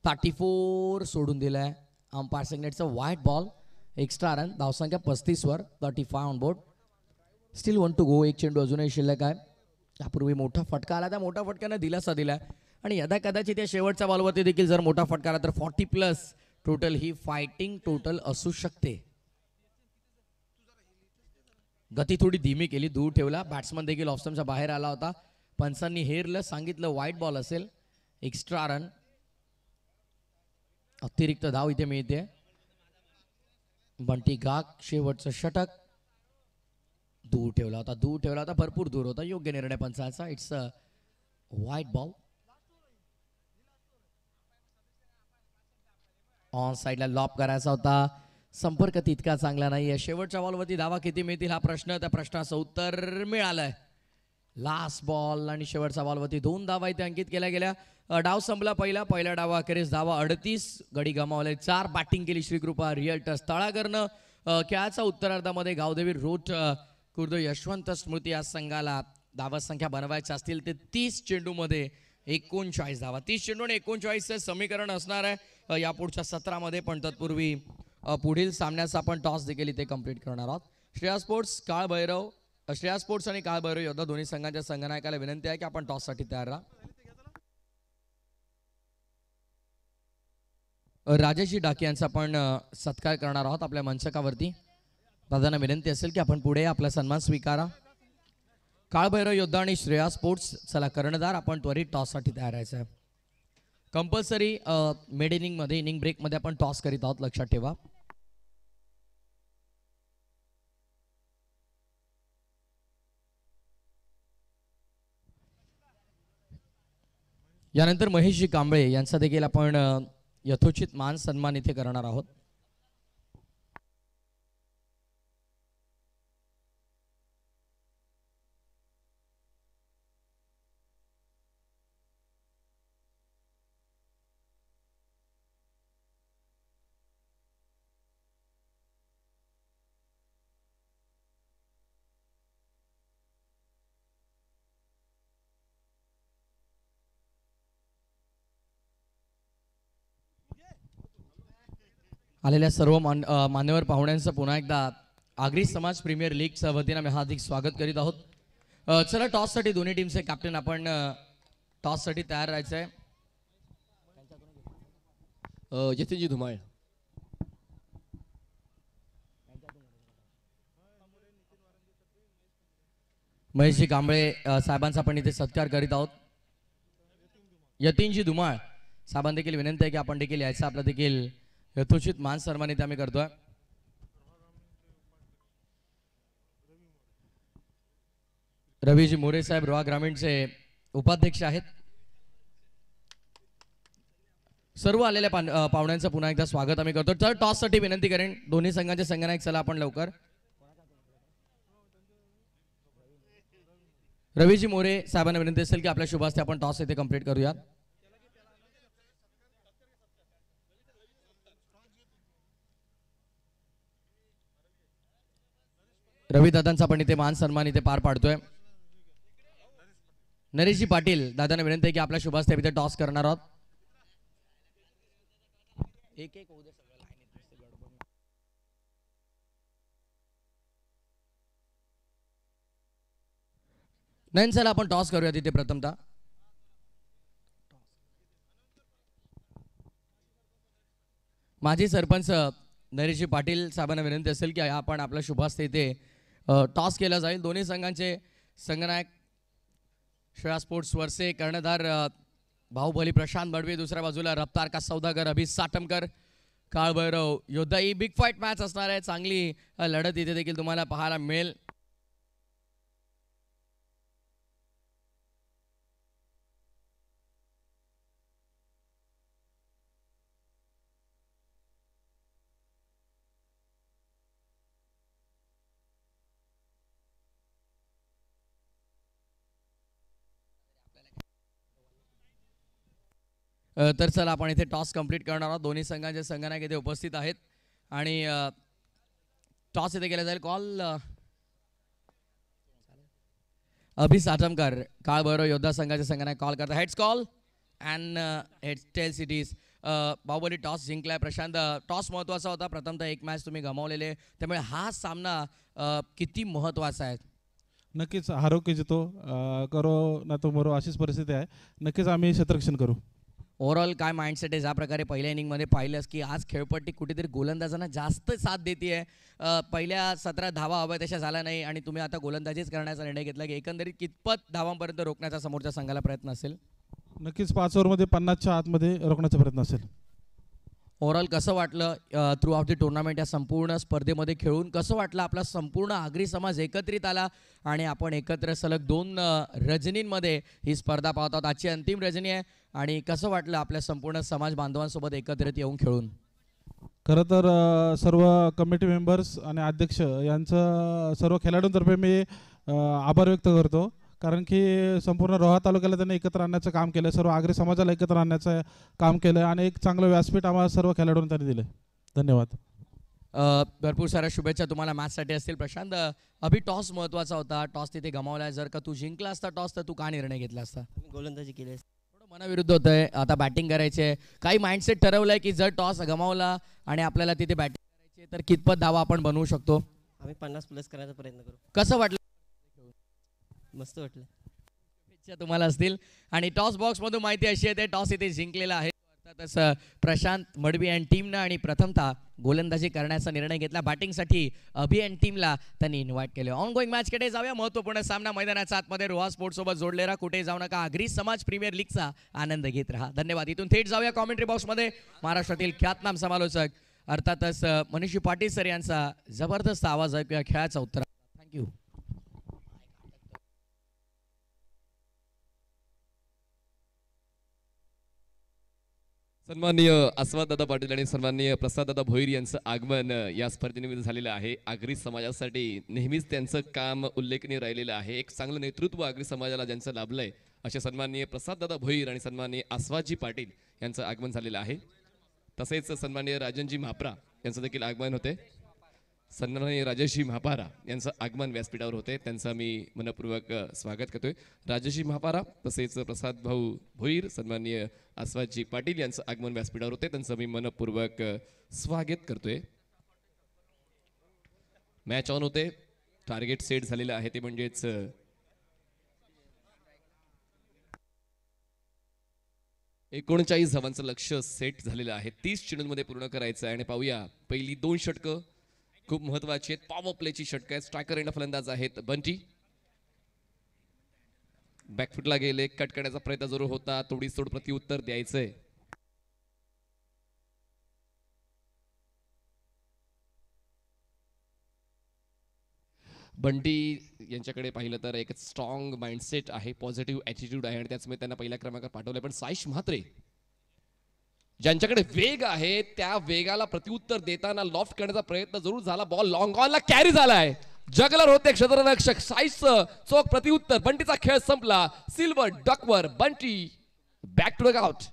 34 सोडून दिलाय. अंपायर सिग्नेटचा व्हाईट बॉल. Extra run. धावसंख्या 35 वर. 35 on board. Still 1 to go. 1 चेंडू अजूनही शिल्लक आहे. यापूर्वी मोठा फटका आला, त्या मोठ्या फटक्यानं दिलासा दिला आणि यदा कदाचित या शेवटच्या बॉलवरती देखील जर मोठा फटका आला तर 40+ टोटल ही फायटिंग टोटल असू शकते. गती थोडी धीमी केली, दूर ठेवला. बॅट्समन देखील ऑफ स्टंपच्या बाहेर आला होता, पंचांनी हेरलं, सांगितलं वाईट बॉल असेल. एक्स्ट्रा रन, अतिरिक्त धाव इथे मिळते. बंटी गाग शेवटचं षटक दूर ठेवला होता, भरपूर दूर होता. योग्य निर्णय पंचांचा. इट्स अ वाईट बॉल. ऑन साइडला लॉप करायचा होता, संपर्क तितका चांगला नाही. शेवटच्या बॉलवरती धावा किती मिळतील हा प्रश्न, त्या प्रश्नाचं उत्तर मिळालंय. लास्ट बॉल आणि शेवटच्या बॉलवरती 2 धावा इथे अंकित केल्या गेल्या. डाव संपला पहिल्या डावा अखेरीस धावा 38, गडी गमावले 4. बॅटिंग केली श्रीकृपा रिअल टच तळागरनं. खेळाच्या उत्तरार्धामध्ये गावदेवी रोट खुर्द यशवंत स्मृती या संघाला धावा संख्या बनवायच्या असतील ते 30 चेंडूमध्ये 39 धावा. 30 चेंडू आणि 39चे समीकरण असणार आहे यापुढच्या सत्रामध्ये. पण तत्पूर्वी पुढील सामन्याचा आपण टॉस देखील इथे कंप्लीट करणार आहोत. श्रेया स्पोर्ट्स आणि काळ भैरव योद्धा दोन्ही संघांच्या संघनायकाला विनंती आहे की आपण टॉससाठी तयार राहा. राजेशजी डाके यांचा आपण सत्कार करणार आहोत आपल्या मंचकावरती. दादांना विनंती असेल की आपण पुढे आपला सन्मान स्वीकारा. काळभैरव योद्धा आणि श्रेया स्पोर्ट्स, चला कर्णधार, आपण त्वरित टॉससाठी तयार राहायचं आहे. कंपल्सरी मिड इनिंगमध्ये, इनिंग ब्रेकमध्ये आपण टॉस करीत आहोत, लक्षात ठेवा. यानंतर महेशजी कांबळे यांचा देखील आपण यथोचित मान सन्मान इथे करणार आहोत. आलेल्या सर्व मान्यवर पाहुण्यांचं पुन्हा एकदा आगरी समाज प्रीमियर लीगच्या वतीने आम्ही हार्दिक स्वागत करीत आहोत. चला टॉससाठी दोन्ही टीमचे कॅप्टन आपण टॉससाठी तयार राहायचं आहे. जतीनजी धुमाळ. महेशजी कांबळे साहेबांचा आपण इथे सत्कार करीत आहोत. यतीनजी धुमाळ साहेबांना देखील विनंती आहे की आपण देखील यायचं, आपलं देखील यथोचित मान सन्मान इथे आम्ही करतोय. रवीजी मोरे साहेब रोहा ग्रामीणचे उपाध्यक्ष आहेत. सर्व आलेल्या पाहुण्यांचं पुन्हा एकदा स्वागत आम्ही करतो. तर टॉससाठी विनंती करेन दोन्ही संघांचे संघनायक, चला आपण लवकर. रवीजी मोरे साहेबांना विनंती असेल की आपल्या शुभ हस्ते आपण टॉस इथे कंप्लीट करूयात. रवी दादांचा आपण इथे मान सन्मान इथे पार पाडतोय. नरेशजी पाटील दादांना विनंती आहे की आपल्या शुभ हस्ते इथे टॉस करणार आहोत. एक एक नाही, चला आपण टॉस करूया तिथे प्रथमतः. माजी सरपंच नरेशजी पाटील साहेबांना विनंती असेल की आपण आपल्या शुभ हस्ते इथे टॉस केला जाईल. दोन्ही संघांचे संघनायक श्रेया स्पोर्ट्स वरसे कर्णधार बाहुबली प्रशांत बडवे, दुसऱ्या बाजूला रफ्तार का सौदागर अभि साटमकर. काळभैरव योद्धा. ही बिग फाईट मॅच असणार आहे, चांगली लढत इथे देखील तुम्हाला पाहायला मिळेल. तर चला आपण इथे टॉस कंप्लीट करणार आहोत. दोन्ही संघांचे संघनायक इथे उपस्थित आहेत आणि टॉस इथे केला जाईल. कॉल अभि साटमकर, काळभैरव योद्धा संघाचे संघनायक कॉल करतात. Heads call and heads tails it is. Bahubali toss जिंकलाय. प्रशांत, टॉस महत्त्वाचा होता, प्रथमतः एक मॅच तुम्ही गमावलेले, त्यामुळे हा सामना किती महत्त्वाचा आहे? नक्कीच हारो की जितो, करो ना तो मरो अशीच परिस्थिती आहे. नक्कीच आम्ही क्षेत्ररक्षण करू. ओव्हरऑल काय माइंडसेट आहे ज्या प्रकारे पहिल्या इनिंगमध्ये पाहिलंस की आज खेळपट्टी कुठेतरी गोलंदाजांना जास्त साथ देते पहिल्या 17 धावा हव्या तशा झाल्या नाही आणि तुम्ही आता गोलंदाजीच करण्याचा निर्णय घेतला की एकंदरीत कितपत धावांपर्यंत रोखण्याचा समोरच्या संघाला प्रयत्न असेल? नक्कीच 5 ओव्हरमध्ये 50च्या आतमध्ये रोखण्याचा प्रयत्न असेल. ओव्हरऑल कसं वाटलं थ्रू आउट द टुर्नामेंट या संपूर्ण स्पर्धेमध्ये खेळून कसं वाटलं? आपला संपूर्ण आगरी समाज एकत्रित आला आणि आपण एकत्र सलग 2 रजनींमध्ये ही स्पर्धा पाहत आहोत. आजची अंतिम रजनी आहे आणि कसं वाटलं आपल्या संपूर्ण समाज बांधवांसोबत एकत्रित येऊन खेळून? खरं तर सर्व कमिटी मेंबर्स आणि अध्यक्ष यांचं सर्व खेळाडूंतर्फे मी आभार व्यक्त करतो, कारण की संपूर्ण रोहा तालुक्याला त्यांनी एकत्र आणण्याचं काम केलं, सर्व आगरी समाजाला एकत्र आणण्याचं काम केलं आणि एक चांगलं व्यासपीठ आम्हाला सर्व खेळाडूंनी त्यांनी दिलं. धन्यवाद. भरपूर साऱ्या शुभेच्छा तुम्हाला मॅचसाठी असतील. प्रशांत, अभि टॉस महत्त्वाचा होता, टॉस तिथे गमावला. जर का तू जिंकला असता टॉस तर तू का निर्णय घेतला असता? गोलंदाजी केली. थोडं मनाविरुद्ध होतंय, आता बॅटिंग करायची आहे. काही माइंडसेट ठरवलंय की जर टॉस गमावला आणि आपल्याला तिथे बॅटिंग करायची तर कितपत धावा आपण बनवू शकतो? आम्ही 50+ करायचा प्रयत्न करू. कसं वाटलं? मस्त वाटलं. शुभेच्छा तुम्हाला असतील. आणि टॉस बॉक्समधून माहिती अशी आहे ते टॉस इथे जिंकलेला आहे. अर्थातच प्रशांत मडवी अँड टीमनं आणि प्रथमतः गोलंदाजी करण्याचा निर्णय घेतला. बॅटिंगसाठी अभि अँड टीमला त्यांनी इन्व्हाइट केले. ऑन गोईंग मॅचकडे जाऊया. महत्त्वपूर्ण सामना मैदानाच्या आतमध्ये रोहा स्पोर्ट्स सोबत जोडले राहा. कुठे जाऊ नका. आगरी समाज प्रीमियर लीगचा आनंद घेत राहा. धन्यवाद. इथून थेट जाऊया कॉमेंट्री बॉक्समध्ये. महाराष्ट्रातील ख्यातनाम समालोचक अर्थातच मनीषी पाटील सर यांचा जबरदस्त आवाज ऐकूया खेळाचा उत्तर. थँक्यू. सन्माननीय आस्वाददादा पाटील आणि सन्माननीय प्रसाददादा भोईर यांचं आगमन या स्पर्धेनिमित्त झालेलं आहे. आगरी समाजासाठी नेहमीच त्यांचं काम उल्लेखनीय राहिलेलं आहे. एक चांगलं नेतृत्व आगरी समाजाला ज्यांचं लाभलंय असे सन्माननीय प्रसाददादा भोईर आणि सन्माननीय आस्वादजी पाटील यांचं आगमन झालेलं आहे. तसेच सन्माननीय राजनजी म्हापरा यांचं देखील आगमन होते. सन्माननीय राजेशजी म्हापारा यांचं आगमन व्यासपीठावर होते. त्यांचं मी मनपूर्वक स्वागत करतोय. राजेशजी म्हापारा तसेच प्रसाद भाऊ भोईर, सन्माननीय आस्वादजी पाटील यांचं आगमन व्यासपीठावर होते. त्यांचं मी मनपूर्वक स्वागत करतोय. मॅच ऑन होते. टार्गेट सेट झालेलं आहे ते म्हणजेच 39 धावांचं लक्ष्य सेट झालेलं आहे. 30 चेंडूंमध्ये पूर्ण करायचं आहे. आणि पाहूया पहिली 2 षटकं खूप महत्वाची आहेत. पॉवर प्लेची षटक आहेत. स्ट्रायकर एंड फलंदाज आहेत बंटी. बॅकफुटला गेले, कट करण्याचा प्रयत्न जरूर होता. तोडीसोड प्रत्युत्तर द्यायचंय. बंटी यांच्याकडे पाहिलं तर एक स्ट्रॉंग माइंडसेट आहे, पॉझिटिव्ह ॲटिट्यूड आहे आणि त्याचमुळे त्यांना पहिल्या क्रमांकावर पाठवलंय. पण साईश म्हात्रे ज्यांच्याकडे वेग आहे त्या वेगाला प्रत्युत्तर देताना लॉफ्ट करण्याचा प्रयत्न जरूर झाला. बॉल लॉंग ऑनला कॅरी झालाय. जगलर होते क्षेत्ररक्षक. साईशचं चोख प्रत्युत्तर. बंटीचा खेळ संपला. सिल्वर डकवर Bunty back to dugout.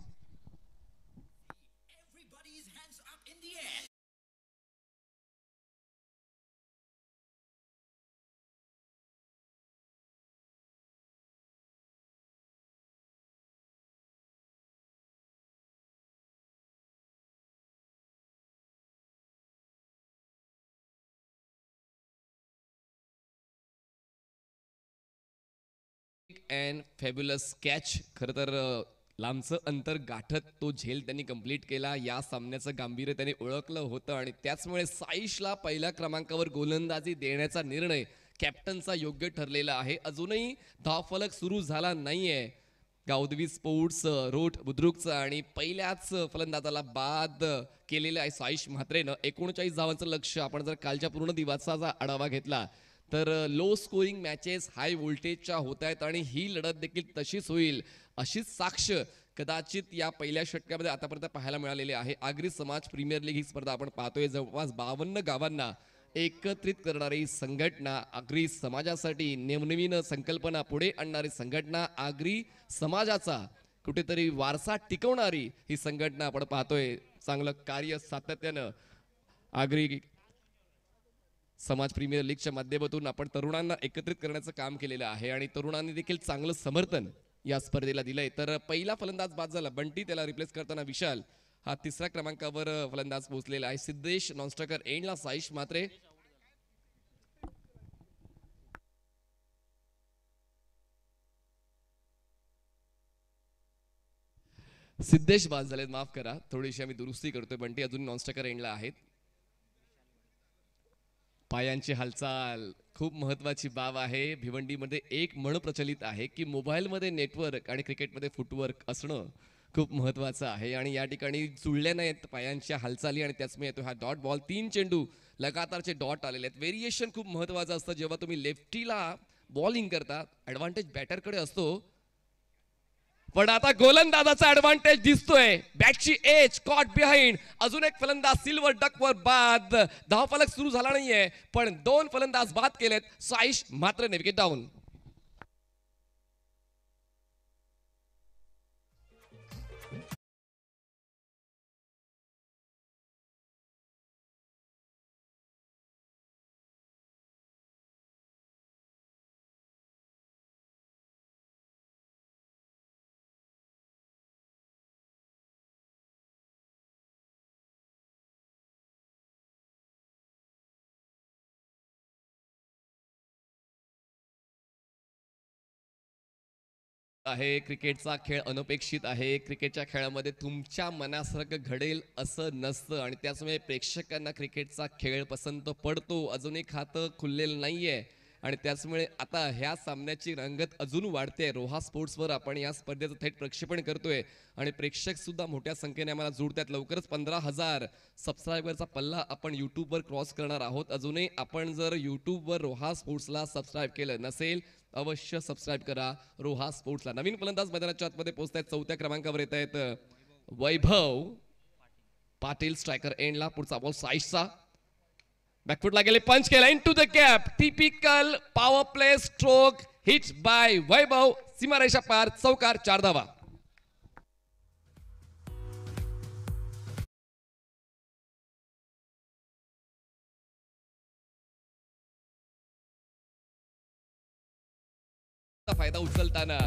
And fabulous catch. खरं तर लांबचं अंतर गाठत तो झेल त्यांनी कंप्लीट केला. या सामन्याचं गांभीर्य त्यांनी ओळखलं होतं आणि त्याचमुळे साईशला पहिल्या क्रमांकावर गोलंदाजी देण्याचा निर्णय कॅप्टनचा योग्य ठरलेला आहे. अजूनही धावफलक सुरू झाला नाहीये. गावदेवी स्पोर्ट्स रोट बुद्रुकचा आणि पहिल्याच फलंदाजाला बाद केलेलं आहे साईश म्हात्रेनं. 39 धावांचं लक्ष्य. आपण जर कालच्या पूर्ण दिवसाचा आढावा घेतला तर लो स्कोरिंग मॅचेस हाय व्होल्टेजच्या होत आहेत आणि ही लढत देखील तशीच होईल अशीच साक्ष कदाचित या पहिल्या षटकामध्ये आतापर्यंत पाहायला मिळालेली आहे. आगरी समाज प्रीमियर लीग ही स्पर्धा आपण पाहतोय. जवळपास 52 गावांना एकत्रित करणारी संघटना, आगरी समाजासाठी नवनवीन संकल्पना पुढे आणणारी संघटना, आगरी समाजाचा कुठेतरी वारसा टिकवणारी ही संघटना आपण पाहतोय. चांगलं कार्य सातत्यानं आगरी समाज प्रीमियर लीगच्या माध्यमातून आपण तरुणांना एकत्रित करण्याचं काम केलेलं आहे आणि तरुणांनी देखील चांगलं समर्थन या स्पर्धेला दिलंय. तर पहिला फलंदाज बाद झाला बंटी, त्याला रिप्लेस करताना विशाल हा 3ऱ्या क्रमांकावर फलंदाज पोहोचलेला आहे. सिद्धेश नॉनस्ट्रायकर एंडला साईश म्हात्रे. सिद्धेश बाद झालेत, माफ करा, थोडीशी आम्ही दुरुस्ती करतोय. बंटी अजून नॉनस्टॉकर एंडला आहेत. पायांची हालचाल खूप महत्वाची बाब आहे. भिवंडीमध्ये एक म्हण प्रचलित आहे की मोबाईलमध्ये नेटवर्क आणि क्रिकेटमध्ये फुटवर्क असणं खूप महत्वाचं आहे. आणि या ठिकाणी जुळल्या नाहीत पायांच्या हालचाली आणि त्याचमुळे येतो हा डॉट बॉल. 3 चेंडू लगातारचे डॉट आलेले आहेत. व्हेरिएशन खूप महत्वाचं असतं जेव्हा तुम्ही लेफ्टीला बॉलिंग करता. ॲडव्हान्टेज बॅटरकडे असतो, पण आता गोलंदाजाचा ॲडव्हान्टेज दिसतोय. बॅटची एज कॉट बिहाइंड. अजून एक फलंदाज सिल्वर डकवर बाद. धावफलक सुरू झाला नाहीये, पण 2 फलंदाज बाद केलेत. साईश मात्र विकेट डाऊन. आहे क्रिकेटचा खेळ अनपेक्षित आहे. क्रिकेटच्या खेळामध्ये तुमच्या मनासारखं घडेल असं नसतं आणि त्याचमुळे प्रेक्षकांना क्रिकेटचा खेळ पसंत पडतो. अजूनही खातं खुललेलं नाहीये आणि त्याचमुळे आता ह्या सामन्याची रंगत अजून वाढते. रोहा स्पोर्ट्सवर आपण या स्पर्धेचं थेट प्रक्षेपण करतोय आणि प्रेक्षक सुद्धा मोठ्या संख्येने आम्हाला जुळतात. लवकरच 15,000 सबस्क्रायबरचा पल्ला आपण यूट्यूबवर क्रॉस करणार आहोत. अजूनही आपण जर यूट्यूबवर रोहा स्पोर्ट्सला सबस्क्राईब केलं नसेल, अवश्य सबस्क्राईब करा रोहा स्पोर्ट्सला. नवीन फलंदाज मैदानाच्या आतमध्ये पोहोचतायत. 4थ्या क्रमांकावर येत आहेत वैभव पाटील. स्ट्रायकर एंडला. पुढचा बॉल साईशचा. बॅकफुटला गेले, पंच केला into the gap. Typical power play stroke hit by Vaibhav. सीमारेषा पार, चौकार, 4 धावा. फायदा उचलताना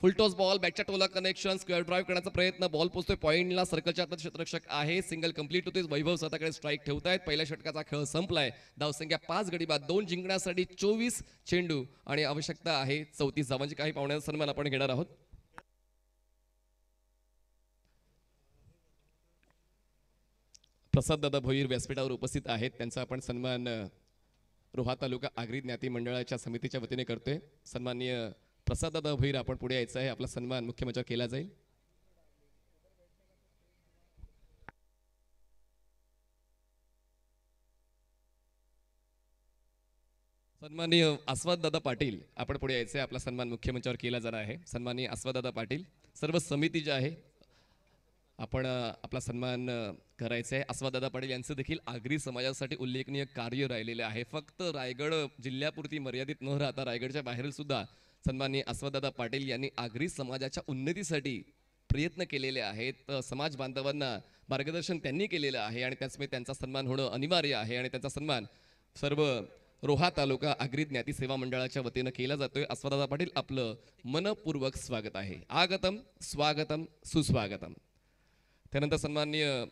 फुलटॉस बॉल. बॅकच्या टोला कनेक्शन. स्क्वेअर ड्राईव्ह करण्याचा प्रयत्न. बॉल पोहोचतोय पॉइंटला. सर्कलच्या आत क्षेत्ररक्षक आहे. सिंगल कंप्लीट होते. वैभव स्वतःकडे स्ट्राईक ठेवतायत. पहिल्या षटकाचा खेळ संपलाय. धावसंख्या 5 गडी बाद. 2 जिंकण्यासाठी 24 चेंडू आणि आवश्यकता आहे 34 धावांची. काही पाहुण्यांचा सन्मान आपण घेणार आहोत. प्रसाद दादा भोईर व्यासपीठावर उपस्थित आहेत. त्यांचा आपण सन्मान रोहा तालुका आगरी ज्ञाती मंडळाच्या समितीच्या वतीने करतोय. सन्माननीय प्रसाद दादा भोईर, आपण पुढे यायचं आहे. आपला सन्मान मुख्य मंचावर केला जाईल. सन्माननीय आस्वाद दादा पाटील, आपण पुढे यायचं आहे. आपला सन्मान मुख्य मंचावर केला जाणार आहे. सन्माननीय आस्वाद दादा पाटील, सर्व समिती जी आहे आपण आपला सन्मान करायचा आहे. आस्वादादा पाटील यांचं देखील आगरी समाजासाठी उल्लेखनीय कार्य राहिलेलं आहे. फक्त रायगड जिल्ह्यापुरती मर्यादित न राहता रायगडच्या बाहेर सुद्धा सन्माननीय आस्वादादा पाटील यांनी आगरी समाजाच्या उन्नतीसाठी प्रयत्न केलेले आहेत. समाज बांधवांना मार्गदर्शन त्यांनी केलेलं आहे आणि त्याचमुळे त्यांचा सन्मान होणं अनिवार्य आहे आणि त्यांचा सन्मान सर्व रोहा तालुका आगरी ज्ञाती सेवा मंडळाच्या वतीनं केला जातोय. आस्वादादा पाटील, आपलं मनपूर्वक स्वागत आहे. आगतम स्वागतम सुस्वागतम. त्यानंतर सन्माननीय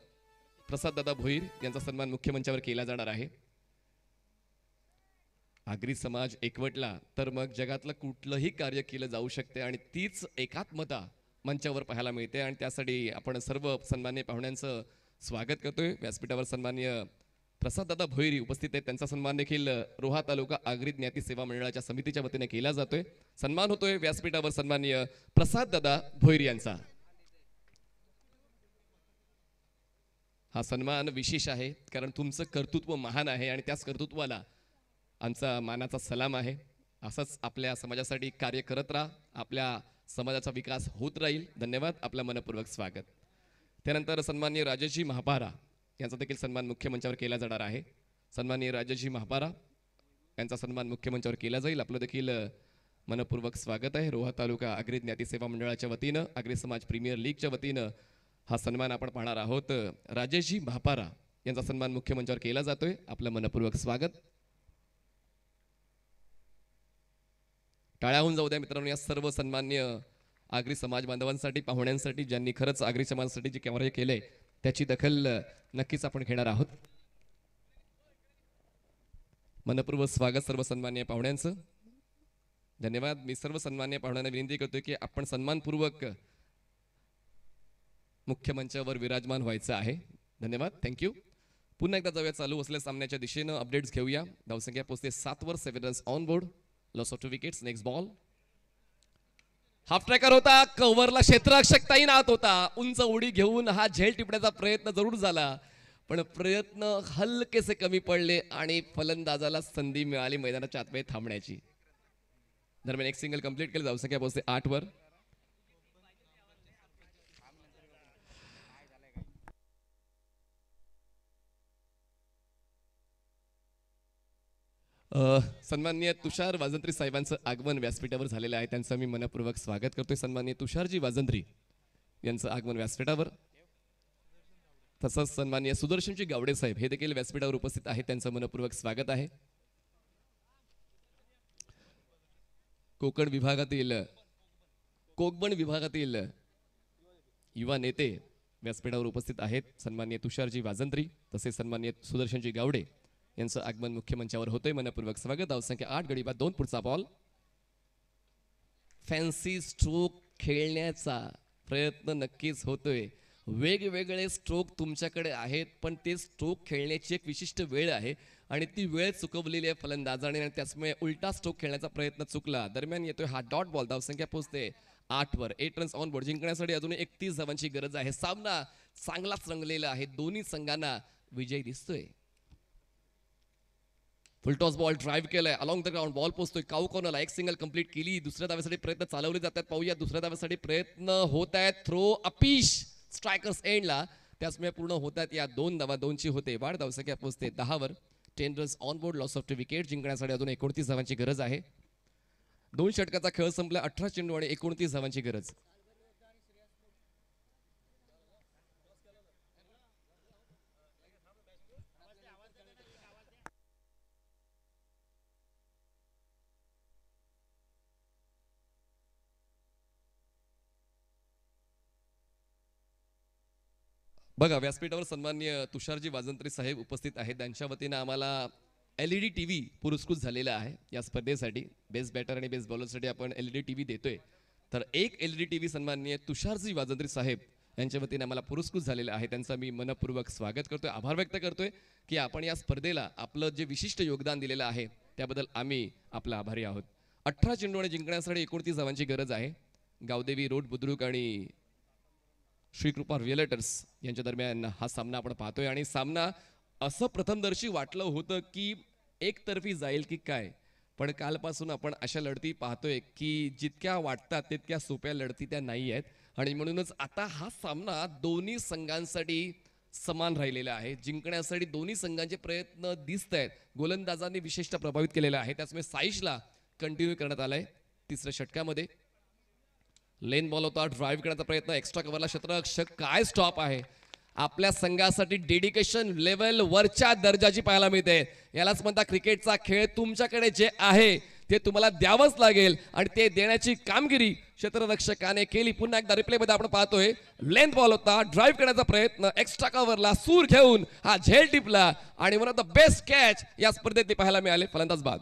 प्रसाद दादा भोईर यांचा सन्मान मुख्य मंचावर केला जाणार आहे. आगरी समाज एकवटला तर मग जगातलं कुठलंही कार्य केलं जाऊ शकते आणि तीच एकात्मता मंचावर पाहायला मिळते आणि त्यासाठी आपण सर्व सन्माननीय पाहुण्यांचं स्वागत करतोय. व्यासपीठावर सन्माननीय प्रसाद दादा भोईर उपस्थित आहेत. त्यांचा सन्मान देखील रोहा तालुका आगरी ज्ञाती सेवा मंडळाच्या समितीच्या वतीने केला जातोय. सन्मान होतोय व्यासपीठावर सन्माननीय प्रसाद दादा भोईर यांचा. हा सन्मान विशेष आहे कारण तुमचं कर्तृत्व महान आहे आणि त्याच कर्तृत्वाला आमचा मानाचा सलाम आहे. असंच आपल्या समाजासाठी कार्य करत राहा. आपल्या समाजाचा विकास होत राहील. धन्यवाद. आपलं मनपूर्वक स्वागत. त्यानंतर सन्माननीय राजेशजी महापारा यांचा देखील सन्मान मुख्य मंचावर केला जाणार आहे. सन्माननीय राजेशजी महापारा यांचा सन्मान मुख्य मंचावर केला जाईल. आपलं देखील मनपूर्वक स्वागत आहे. रोहा तालुका आगरी ज्ञाती सेवा मंडळाच्या वतीनं आगरी समाज प्रीमियर लीगच्या वतीनं हा सन्मान आपण पाहणार आहोत. राजेशजी महापारा यांचा सन्मान मुख्य मंचावर केला जातोय. आपलं मनपूर्वक स्वागत. टाळ्या होऊन जाऊ द्या मित्रांनो या सर्व सन्मान्य आगरी समाज बांधवांसाठी, पाहुण्यांसाठी, ज्यांनी खरंच आगरी समाजासाठी जे कार्य केलंय त्याची दखल नक्कीच आपण घेणार आहोत. मनपूर्वक स्वागत सर्व सन्माननीय पाहुण्यांचं. धन्यवाद. मी सर्व सन्माननीय पाहुण्यांना विनंती करतोय की आपण सन्मानपूर्वक मुख्य मंचावर विराजमान व्हायचं आहे. धन्यवाद. थँक्यू. पुन्हा एकदा जाऊया चालू असलेल्या सामन्याच्या दिशेनं अपडेट्स घेऊया. धावसंख्या पोहोचते 7 वर, 7 runs on board, loss of 2 wickets. Next ball half tracker होता, कव्हरला क्षेत्ररक्षक आत होता, उंच उडी घेऊन हा झेल टिपण्याचा प्रयत्न जरूर झाला, पण प्रयत्न हलकेसे कमी पडले आणि फलंदाजाला संधी मिळाली मैदानाच्या आतमध्ये थांबण्याची. दरम्यान एक सिंगल कंप्लीट केलं. धावसंख्या पोहोचते 8 वर. सन्माननीय तुषार वाजंत्री साहेबांचं आगमन व्यासपीठावर झालेलं आहे. त्यांचं मी मनपूर्वक स्वागत करतोय. सन्माननीय तुषारजी वाजंत्री यांचं आगमन व्यासपीठावर. तसंच सन्माननीय सुदर्शनजी गावडे साहेब हे देखील व्यासपीठावर उपस्थित आहेत. त्यांचं मनपूर्वक स्वागत आहे. कोकण विभागातील युवा नेते व्यासपीठावर उपस्थित आहेत. सन्माननीय तुषारजी वाजंत्री तसेच सन्माननीय सुदर्शनजी गावडे यांचं आगमन मुख्य मंचावर होतंय. मनपूर्वक स्वागत. धावसंख्या 8 गडी बाद 2. पुढचा बॉल. फॅन्सी स्ट्रोक खेळण्याचा प्रयत्न नक्कीच होतोय. वेगवेगळे स्ट्रोक तुमच्याकडे आहेत, पण ते स्ट्रोक खेळण्याची एक विशिष्ट वेळ आहे आणि ती वेळ चुकवलेली आहे फलंदाजाने आणि त्याचमुळे उलटा स्ट्रोक खेळण्याचा प्रयत्न चुकला. दरम्यान येतोय हा डॉट बॉल. धावसंख्या पोहोचते 8 वर. 8 रन्स ऑन बोर्ड. जिंकण्यासाठी अजून 31 धावांची गरज आहे. सामना चांगलाच रंगलेला आहे. दोन्ही संघांना विजय दिसतोय. फुलटॉस बॉल ड्राईव्ह केलाय अलॉंग द ग्राउंड. बॉल पोहोचतोय काऊ कॉर्नरला. एक सिंगल कंप्लीट केली. दुसऱ्या धावेसाठी प्रयत्न चालवले जातात. पाहूया दुसऱ्या धावेसाठी प्रयत्न होत आहेत. थ्रो अपीश स्ट्रायकर्स एंडला. त्याचमुळे पूर्ण होतात या 2 धावा. 2ची होते वाढ. धावसंख्या पोहोचते 10 वर. 10 runs on board. Loss of 2 wicket. जिंकण्यासाठी अजून 29 धावांची गरज आहे. 2 षटकाचा खेळ संपला. 18 चेंडू आणि 29 धावांची गरज. बघा व्यासपीठावर सन्माननीय तुषारजी वाजंत्री साहेब उपस्थित आहेत. त्यांच्या वतीनं आम्हाला LED TV पुरस्कृत झालेला आहे या स्पर्धेसाठी. बेस्ट बॅटर आणि बेस्ट बॉलरसाठी आपण LED TV देतोय. तर एक LED TV सन्माननीय तुषारजी वाजंत्री साहेब यांच्या वतीने आम्हाला पुरस्कृत झालेला आहे. त्यांचं मी मनपूर्वक स्वागत करतोय. आभार व्यक्त करतोय की आपण या स्पर्धेला आपलं जे विशिष्ट योगदान दिलेलं आहे त्याबद्दल आम्ही आपला आभारी आहोत. 18 चेंडू आणि जिंकण्यासाठी 29 धावांची गरज आहे. गावदेवी रोड बुद्रुक आणि श्रीकृपा रिअल्टर्स यांच्या दरम्यान हा सामना आपण पाहतोय आणि सामना असं प्रथमदर्शी वाटलं होतं की एकतर्फी जाईल की काय, पण कालपासून आपण अशा लढती पाहतोय की जितक्या वाटतात तितक्या सोप्या लढती त्या नाही आहेत आणि म्हणूनच आता हा सामना दोन्ही संघांसाठी समान राहिलेला आहे. जिंकण्यासाठी दोन्ही संघांचे प्रयत्न दिसत आहेत. गोलंदाजांनी विशेषतः प्रभावित केलेला आहे. त्याचमुळे साईशला कंटिन्यू करण्यात आलाय. तिसऱ्या षटकामध्ये लेन बॉल होता. ड्राईव्ह करण्याचा प्रयत्न. एक्स्ट्रा कव्हरला क्षेत्ररक्षक. काय स्टॉप आहे. आपल्या संघासाठी डेडिकेशन लेवल वरच्या दर्जाची पाहायला मिळते. यालाच म्हणता क्रिकेटचा खेळ. तुमच्याकडे जे आहे ते तुम्हाला द्यावंच लागेल आणि ते देण्याची कामगिरी क्षेत्ररक्षकाने केली. पुन्हा एकदा रिप्ले मध्ये आपण पाहतोय लेंथ बॉल होता. ड्राईव्ह करण्याचा प्रयत्न. एक्स्ट्रा कव्हरला सूर घेऊन हा झेल टिपला आणि one of the best catch या स्पर्धेत पाहायला मिळाले. फलंदाज बाद.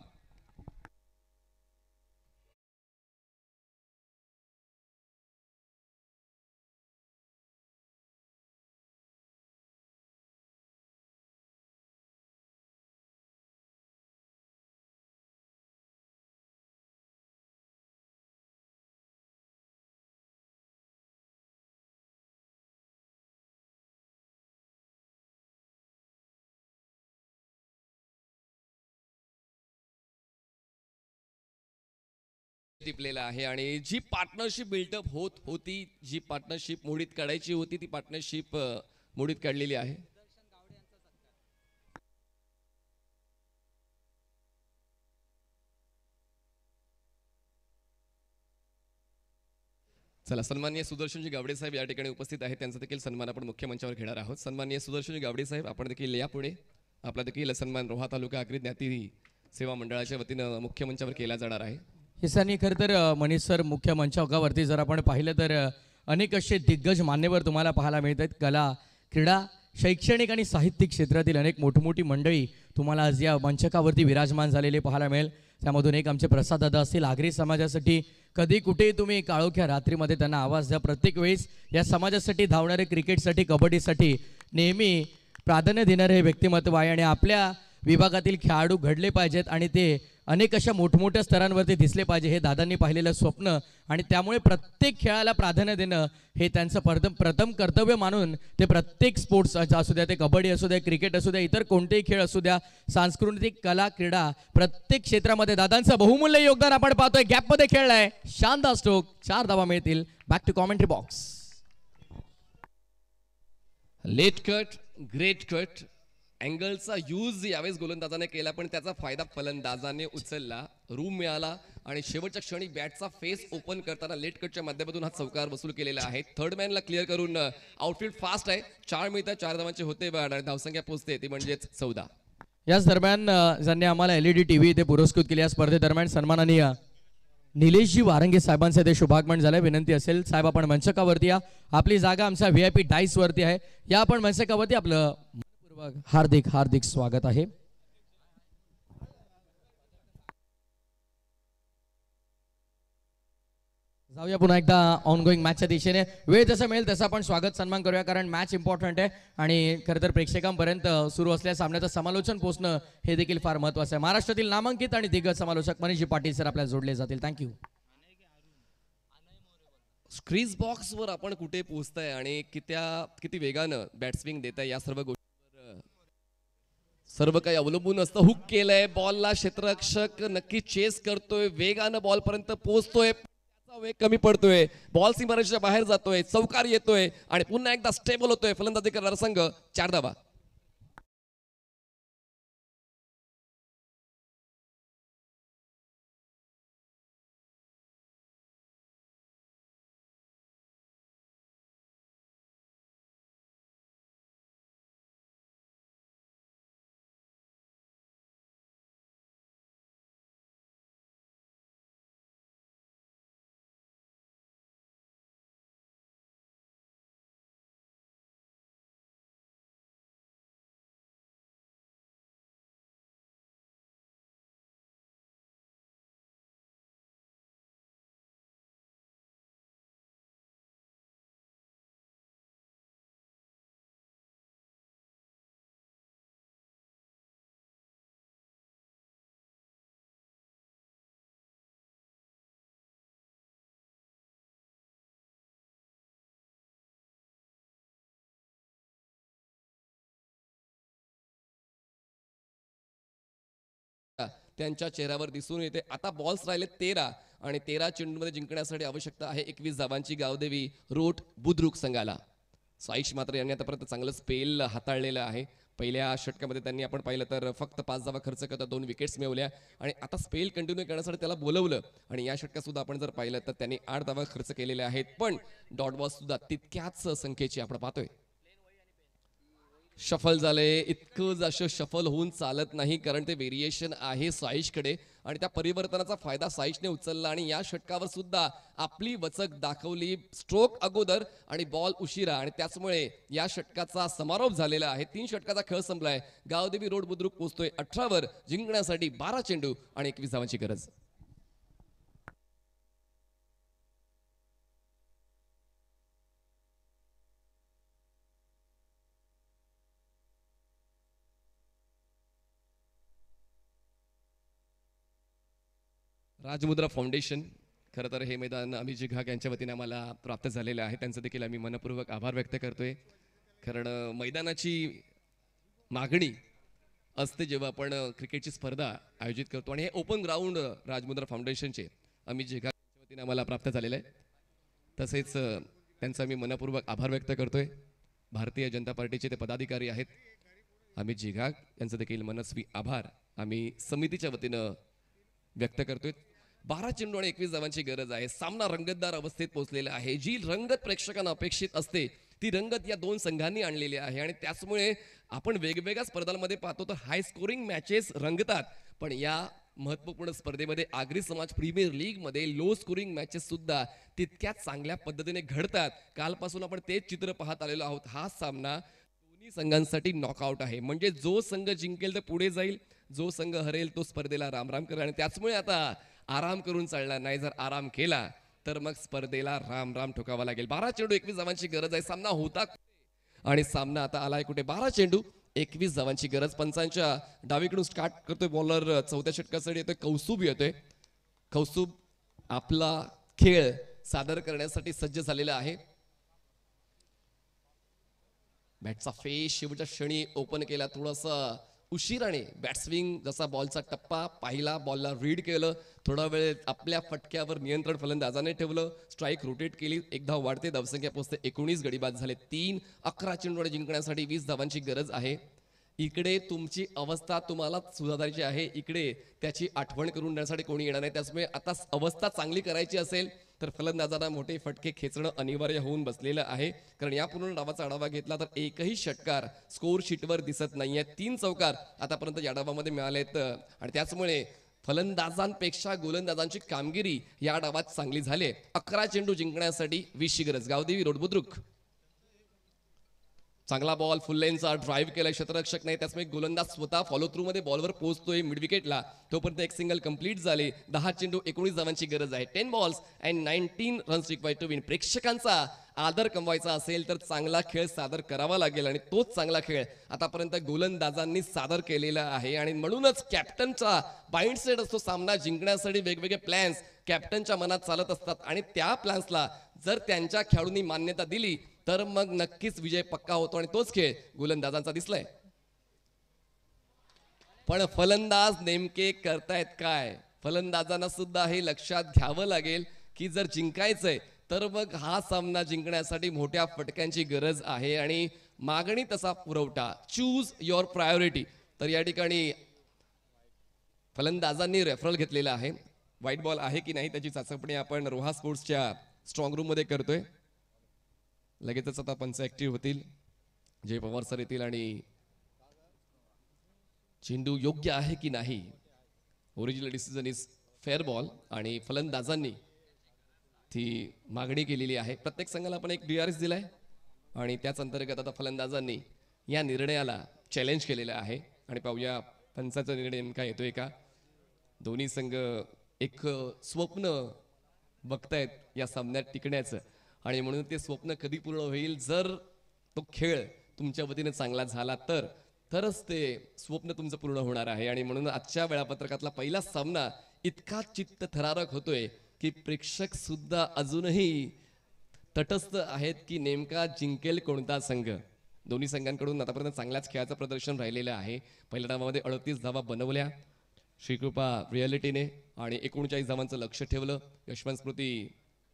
टिपलेला आहे आणि जी पार्टनरशिप बिल्डअप होत होती, जी पार्टनरशिप मोडीत काढायची होती, ती पार्टनरशिप मोडीत काढलेली आहे. चला सन्माननीय सुदर्शनजी गावडे साहेब या ठिकाणी उपस्थित आहेत. त्यांचा देखील सन्मान आपण मुख्य मंचावर घेणार आहोत. सन्माननीय सुदर्शनजी गावडे साहेब आपण देखील यापुढे आपला देखील सन्मान रोहा तालुका आगरी ज्ञाती सेवा मंडळाच्या वतीनं मुख्य मंचावर केला जाणार आहे. हिसानी खरं तर मनीष सर मुख्य मंचावरती जर आपण पाहिलं तर अनेक असे दिग्गज मान्यवर तुम्हाला पाहायला मिळत आहेत. कला, क्रीडा, शैक्षणिक आणि साहित्यिक क्षेत्रातील अनेक मोठमोठी मंडळी तुम्हाला आज या मंचकावरती विराजमान झालेले पाहायला मिळेल. त्यामधून एक आमचे प्रसाद दादा असतील. आगरी समाजासाठी कधी कुठेही तुम्ही काळोख्या रात्रीमध्ये त्यांना आवाज द्या. प्रत्येक वेळेस या समाजासाठी धावणारे, क्रिकेटसाठी, कबड्डीसाठी नेहमी प्राधान्य देणारे हे व्यक्तिमत्व आहे आणि आपल्या विभागातील खेळाडू घडले पाहिजेत आणि ते अनेक अशा मोठमोठ्या स्तरांवरती दिसले पाहिजे हे दादांनी पाहिलेलं स्वप्न आणि त्यामुळे प्रत्येक खेळाला प्राधान्य देणं हे त्यांचं प्रथम कर्तव्य मानून ते प्रत्येक स्पोर्ट्स असू द्या, ते कबड्डी असू द्या, क्रिकेट असू द्या, इतर कोणतेही खेळ असू द्या, सांस्कृतिक, कला, क्रीडा, प्रत्येक क्षेत्रामध्ये दादांचं बहुमूल्य योगदान आपण पाहतोय. गॅपमध्ये खेळलाय, शानदार स्ट्रोक, 4 धावा मिळतील. Back to commentary box. Late cut, great cut, अँगलचा यूज यावेळेस गोलंदाजाने केला पण त्याचा फायदा फलंदाजाने उचलला. रूम मिळाला आणि शेवटच्या क्षणी बॅटचा फेस ओपन करताना लेट कटच्या माध्यमातून हा चौकार वसूल केलेला आहे. थर्ड मॅनला क्लिअर करून आउटफील्ड फास्ट आहे. 4 मिळतात, 4 धावांचे होते आणि धावसंख्या पोहोचते ती म्हणजेच 14. याच दरम्यान ज्यांनी आम्हाला LED TV इथे पुरस्कृत केले या स्पर्धेदरम्यान सन्माननीय निलेशजी वारंगे साहेबांचे ते शुभागमन झाले. विनंती असेल साहेब आपण मंचकावरती या. आपली जागा आमच्या VIP डाईस वरती आहे. या आपण मंचकावरती. आपलं हार्दिक हार्दिक स्वागत आहे. जाऊया पुन्हा एकदा ऑनगोईंग मॅचच्या दिशेने. वेळ जसं मिळेल तसं आपण स्वागत सन्मान करूया कारण मॅच इम्पॉर्टंट आहे आणि खरं तर प्रेक्षकांपर्यंत सुरू असलेल्या सामन्याचं समालोचन पोहोचणं हे देखील फार महत्त्वाचं आहे. महाराष्ट्रातील नामांकित आणि दिग्गज समालोचक मनीषजी पाटील सर आपल्याला जोडले जातील. थँक्यू. क्रीज बॉक्सवर आपण कुठे पोहोचताय आणि किती वेगानं बॅट्सविंग देत आहे या सर्व गोष्टींवर सर्व काही अवलंबून असतं. हुक केलंय, बॉलला क्षेत्ररक्षक नक्की चेस करतोय, वेगानं बॉल पर्यंत पोहोचतोय, वेग कमी पडतोय, बॉल सीमारेषेच्या बाहेर जातोय, चौकार येतोय आणि पुन्हा एकदा स्टेबल होतोय फलंदाजी करणारा संघ. 4 धावा. त्यांच्या चेहऱ्यावर दिसून येते. आता बॉल्स राहिले 13 आणि 13 चेंडूमध्ये जिंकण्यासाठी आवश्यकता आहे 21 धावांची गावदेवी रोट बुद्रुक संघाला. साईश मात्र यांनी आतापर्यंत चांगलं स्पेल हाताळलेलं आहे. पहिल्या षटकामध्ये त्यांनी आपण पाहिलं तर फक्त 5 धावा खर्च करता 2 विकेट्स मिळवल्या आणि आता स्पेल कंटिन्यू करण्यासाठी त्याला बोलवलं आणि या षटकात सुद्धा आपण जर पाहिलं तर त्यांनी 8 धावा खर्च केलेल्या आहेत पण डॉट बॉल्स सुद्धा तितक्याच संख्येची आपण पाहतोय. शफल झाले, इतकं जसं शफल होऊन चालत नाही कारण ते व्हेरिएशन आहे साईशकडे आणि त्या परिवर्तनाचा फायदा साईशने उचलला आणि या षटकावर सुद्धा आपली वचक दाखवली. स्ट्रोक अगोदर आणि बॉल उशिरा आणि त्याचमुळे या षटकाचा समारोप झालेला आहे. 3 षटकाचा खेळ संपलाय. गावदेवी रोड बुद्रुक पोहोचतोय 18 वर. जिंकण्यासाठी 12 चेंडू आणि 21 धावांची गरज. राजमुद्रा फाउंडेशन खरं तर हे मैदान अमित घाग यांच्या वतीने आम्हाला प्राप्त झालेलं आहे. त्यांचं देखील आम्ही मनपूर्वक आभार व्यक्त करतोय कारण मैदानाची मागणी असते जेव्हा आपण क्रिकेटची स्पर्धा आयोजित करतो आणि हे ओपन ग्राउंड राजमुद्रा फाउंडेशनचे अमित घाग यांच्या वतीने आम्हाला प्राप्त झालेलं आहे. तसेच त्यांचा मी मनपूर्वक आभार व्यक्त करतोय. भारतीय जनता पार्टीचे ते पदाधिकारी आहेत अमित घाग यांचं देखील मनस्वी आभार आम्ही समितीच्या वतीनं व्यक्त करतोय. 12 चेंडू आणि 21 धावांची गरज आहे. सामना रंगतदार अवस्थेत पोहोचलेला आहे. जी रंगत प्रेक्षकांना अपेक्षित असते ती रंगत या 2 संघांनी आणलेली आहे आणि त्याचमुळे आपण वेगवेगळ्या स्पर्धांमध्ये पाहतो तर हाय स्कोरिंग मॅचेस रंगतात पण या महत्त्वपूर्ण स्पर्धेमध्ये आगरी समाज प्रीमियर लीग मध्ये लो स्कोरिंग मॅचेस सुद्धा तितक्याच चांगल्या पद्धतीने घडतात. कालपासून आपण तेच चित्र पाहत आलेलो आहोत. हा सामना दोन्ही संघांसाठी नॉकआउट आहे, म्हणजे जो संघ जिंकेल तर पुढे जाईल, जो संघ हरेल तो स्पर्धेला रामराम करेल. आणि त्याचमुळे आता आराम करून चालणार नाही. जर आराम केला तर मग स्पर्धेला राम राम ठोकावा लागेल. 12 चेंडू 21 धावांची गरज आहे. सामना होता आणि सामना आता आलाय कुठे? 12 चेंडू 21 धावांची गरज. पंचांच्या डावीकडून स्टार्ट करतोय बॉलर. चौथ्या षटकासाठी येतोय कौस्तुभ. येतोय कौस्तुभ आपला खेळ सादर करण्यासाठी सज्ज झालेला आहे. बॅटचा फेस शेवटच्या क्षणी ओपन केला, थोडासा उशिराने बॅट स्विंग, जसा बॉलचा टप्पा पाहिला, बॉलला रीड केलं, थोडा वेळ आपल्या फटक्यावर नियंत्रण फलंदाजाने ठेवलं, स्ट्राईक रोटेट केली, एक धाव वाढते, धावसंख्या पोहोचते 19, गडी बाद झाले 3. 11 चेंडूने जिंकण्यासाठी 20 धावांची गरज आहे. इकडे तुमची अवस्था तुम्हाला सुधारायची आहे, इकडे त्याची आठवण करून देण्यासाठी कोणी येणार नाही. त्यामुळे आता अवस्था चांगली करायची असेल तर फलंदाजांना मोठे फटके खेचणं अनिवार्य होऊन बसलेलं आहे. कारण या पूर्ण डावाचा आढावा घेतला तर एकही षटकार स्कोर शीटवर दिसत नाहीये. 3 चौकार आतापर्यंत या डावामध्ये मिळालेत आणि त्याचमुळे फलंदाजांपेक्षा गोलंदाजांची कामगिरी या डावात चांगली झाली. 11 चेंडू जिंकण्यासाठी 20ची गरज. गावदेवी रोड बुद्रुक. चांगला बॉल फुल लेनचा ड्राईव्ह केला, क्षेत्ररक्षक नाही, त्याचमुळे गोलंदाज स्वतः फॉलो थ्रू मध्ये बॉलवर पोहोचतोय मिड विकेटला. तोपर्यंत एक सिंगल कंप्लीट झाले. 10 चेंडू 19 धावांची गरज आहे. 10 balls and 19 runs required to win. प्रेक्षकांचा आदर कमवायचा असेल तर चांगला खेळ सादर करावा लागेल आणि तोच चांगला खेळ आतापर्यंत गोलंदाजांनी सादर केलेला आहे. आणि म्हणूनच कॅप्टनचा माइंडसेट असतो सामना जिंकण्यासाठी. वेगवेगळे प्लॅन्स कॅप्टनच्या मनात चालत असतात आणि त्या प्लॅन्सला जर त्यांच्या खेळाडूंनी मान्यता दिली तर मग नक्कीच विजय पक्का होतो आणि तोच खेळ गोलंदाजांचा दिसलाय. पण फलंदाज नेमके करतायत काय? फलंदाजांना सुद्धा हे लक्षात घ्यावं लागेल की जर जिंकायचंय तर मग हा सामना जिंकण्यासाठी मोठ्या फटक्यांची गरज आहे आणि मागणी तसा पुरवठा. Choose your priority. तर या ठिकाणी फलंदाजांनी रेफरल घेतलेला आहे. व्हाईट बॉल आहे की नाही त्याची चाचपणी आपण रोहा स्पोर्ट्सच्या स्ट्रॉंग रूम मध्ये करतोय. लगेचच आता पंच ऍक्टिव्ह होतील, जय पवार सर येतील आणि चेंडू योग्य आहे की नाही. Original decision is fair ball आणि फलंदाजांनी ती मागणी केलेली आहे. प्रत्येक संघाला आपण एक DRS दिलाय आणि त्याच अंतर्गत आता फलंदाजांनी या निर्णयाला चॅलेंज केलेलं आहे आणि पाहूया पंचाचा निर्णय नेमका येतोय का. दोन्ही संघ एक स्वप्न बघतायत या सामन्यात टिकण्याचं आणि म्हणून ते स्वप्न कधी पूर्ण होईल. जर तो खेळ तुमच्या वतीने चांगला झाला तरच ते स्वप्न तुमचं पूर्ण होणार आहे. आणि म्हणून आजच्या वेळापत्रकातला पहिला सामना इतका चित्त थरारक होतोय की प्रेक्षक सुद्धा अजूनही तटस्थ आहेत की नेमका जिंकेल कोणता संघ. दोन्ही संघांकडून आतापर्यंत चांगल्याच खेळाचं प्रदर्शन राहिलेलं आहे. पहिल्या डावामध्ये 38 धावा बनवल्या श्रीकृपा रियालिटीने आणि 39 धावांचं लक्ष ठेवलं. यशवंत स्मृती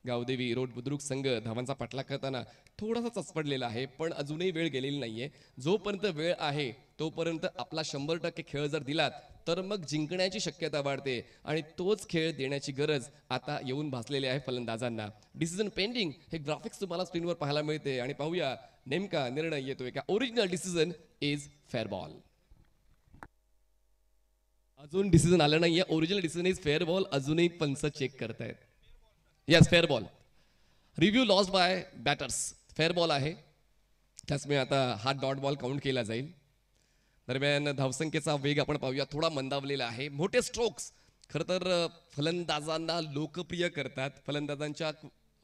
गावदेवी रोड बुद्रुक संघ धावांचा पाठलाग करताना थोडासा चचपडलेला आहे, पण अजूनही वेळ गेलेली नाहीये. जोपर्यंत वेळ आहे तोपर्यंत आपला 100% खेळ जर दिलात तर मग जिंकण्याची शक्यता वाढते आणि तोच खेळ देण्याची गरज आता येऊन भासलेली आहे फलंदाजांना. डिसिजन पेंडिंग हे ग्राफिक्स तुम्हाला स्क्रीनवर पाहायला मिळते आणि पाहूया नेमका निर्णय येतोय का. Original decision is fair ball. अजून डिसिजन आलं नाहीये. Original decision is fair ball. अजूनही पंच चेक करतायत. Yes fair ball. Review loss by batters. Fair ball आहे. त्याचमुळे आता हा डॉट बॉल काउंट केला जाईल. दरम्यान धावसंख्येचा वेग आपण पाहूया थोडा मंदावलेला आहे. मोठे स्ट्रोक्स खरं तर फलंदाजांना लोकप्रिय करतात. फलंदाजांच्या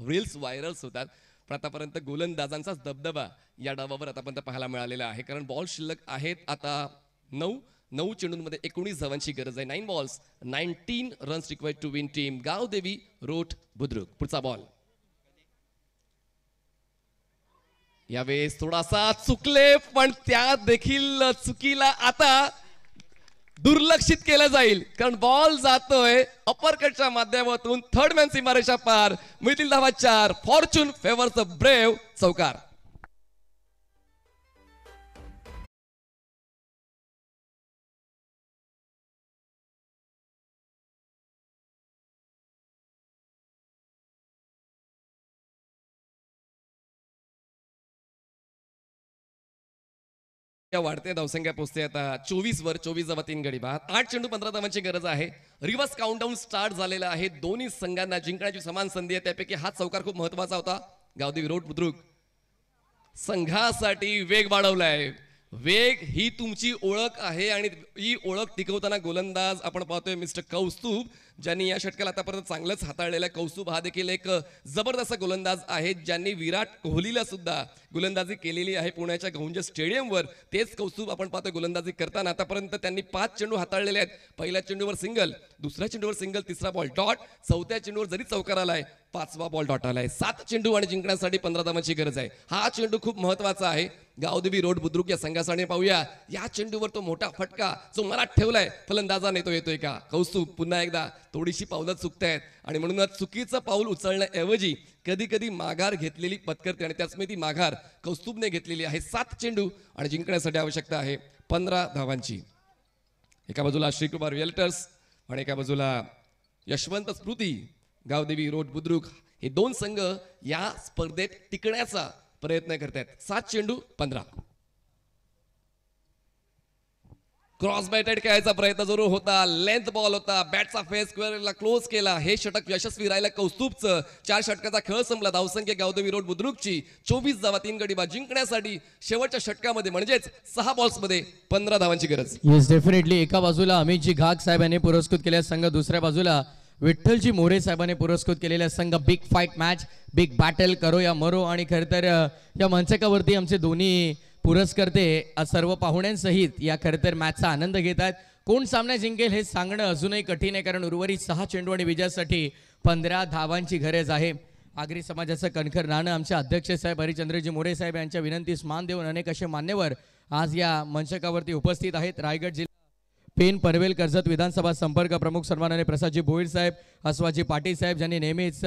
रील्स व्हायरल्स होतात. पण आतापर्यंत गोलंदाजांचाच दबदबा या डावावर आतापर्यंत पाहायला मिळालेला आहे. कारण बॉल शिल्लक आहेत आता 9 चेंडूंमध्ये 19 धावांची गरज आहे. 9 balls 19 runs required to win. Team Gavdevi Rot Budruk. पुढचा बॉल यावेळेस थोडासा चुकले, पण त्या देखील चुकीला आता दुर्लक्षित केलं जाईल कारण बॉल जातोय अपरकटच्या माध्यमातून थर्ड मॅन सीमारेषा पार. मिळतील धावा 4. Fortune favours the brave. चौकार. या वाढत्या धावसंख्या पोहोचते आता 24 वर. 24 धावा 3 गडी बाद. 8 चेंडू 15 धावांची गरज आहे. रिव्हर्स काउंटडाऊन स्टार्ट झालेला आहे. दोन्ही संघांना जिंकण्याची समान संधी आहे. त्यापैकी हा चौकार खूप महत्वाचा होता. गावदेवी रोड बुद्रुक संघासाठी वेग वाढवलाय. वेग ही तुमची ओळख आहे आणि ही ओळख टिकवताना गोलंदाज आपण पाहतोय मिस्टर कौस्तुभ, ज्यांनी या षटकाला आतापर्यंत चांगलंच हाताळलेलं आहे. कौस्तुभ हा देखील एक जबरदस्त गोलंदाज आहे, ज्यांनी विराट कोहलीला सुद्धा गोलंदाजी केलेली आहे पुण्याच्या गहुंजे स्टेडियमवर. तेच कौस्तुभ आपण पाहतोय गोलंदाजी करताना. आतापर्यंत त्यांनी 5 चेंडू हाताळलेले आहेत. पहिल्या चेंडूवर सिंगल, दुसऱ्या चेंडूवर सिंगल, तिसरा बॉल डॉट, चौथ्या चेंडूवर जरी चौकार आलाय, 5वा बॉल डॉट आलाय. 7 चेंडू आणि जिंकण्यासाठी 15 धावांची गरज आहे. हा चेंडू खूप महत्वाचा आहे गावदेवी रोड बुद्रुक या संघासाठी. पाहूया या चेंडूवर तो मोठा फटका जो मनात ठेवलाय फलंदाजाने, तो येतोय का? कौस्तुभ पुन्हा एकदा थोडीशी पावलं चुकतायत आणि म्हणूनच चुकीचं पाऊल उचलण्याऐवजी कधी कधी माघार घेतलेली पत्करते आणि त्याचमुळे ती माघार कौस्तुभने घेतलेली आहे. 7 चेंडू आणि जिंकण्यासाठी आवश्यकता आहे 15 धावांची. एका बाजूला श्रीकृपा रिअल्टर्स आणि एका बाजूला यशवंत स्मृती गावदेवी रोड बुद्रुक, हे दोन संघ या स्पर्धेत टिकण्याचा प्रयत्न करतात. 7 चेंडू 15. क्रॉस बॅटेड खेळायचा प्रयत्न जरूर होता. लेंथ बॉल होता. बॅटचा फेस स्क्वेअरला क्लोज केला. हे षटक यशस्वी राहिलं कौस्तुभचं. 4 षटकाचा खेळ संपला. धावसंख्या गावदेवी रोड बुद्रुकची 24 धावा 3 गडी बाद. जिंकण्यासाठी शेवटच्या षटकामध्ये म्हणजेच 6 बॉल्समध्ये 15 धावांची गरज. Yes definitely. एका बाजूला अमितजी घाग साहेब यांनी पुरस्कृत केलेला संघ, दुसऱ्या बाजूला विठ्ठलजी मोरे साहेबांनी पुरस्कृत केलेला संघ. Big fight match, big battle, करो या मरो. आणि खरं तर या मंचकावरती आमचे दोन्ही पुरस्कर्ते सर्व पाहुण्यांसहित या खरं तर मॅचचा आनंद घेत आहेत. कोण सामना जिंकेल हे सांगणं अजूनही कठीण आहे, कारण उर्वरित 6 चेंडू आणि विजयासाठी 15 धावांची गरज आहे. आगरी समाजाचं कणखर नाणं आमचे अध्यक्ष साहेब हरिचंद्रजी मोरे साहेब यांच्या विनंतीस मान देऊन अनेक असे मान्यवर आज या मंचकावरती उपस्थित आहेत. रायगड जिल्हा पेन पनवेल कर्जत विधानसभा संपर्क प्रमुख सन्माननीय प्रसादजी भोईर साहेब, अस्वाजी पाटील साहेब, ज्यांनी नेहमीच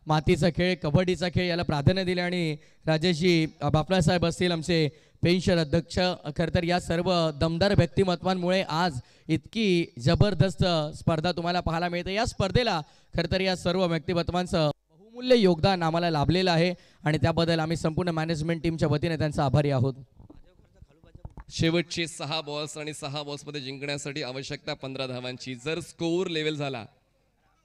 मातीचा खेळ, कबड्डीचा खेळ याला प्राधान्य दिले, आणि राजेशजी बापला साहेब असतील आमचे पेन्शन अध्यक्ष. खरं तर या सर्व दमदार व्यक्तिमत्वांमुळे आज इतकी जबरदस्त स्पर्धा तुम्हाला पाहायला मिळते. या स्पर्धेला खरं तर या सर्व व्यक्तिमत्वांचं बहुमूल्य योगदान आम्हाला लाभलेलं आहे आणि त्याबद्दल आम्ही संपूर्ण मॅनेजमेंट टीमच्या वतीने त्यांचा आभारी आहोत. शेवटचे 6 बॉल्स आणि 6 बॉल्समध्ये जिंकण्यासाठी आवश्यकता 15 धावांची. जर स्कोअर लेवल झाला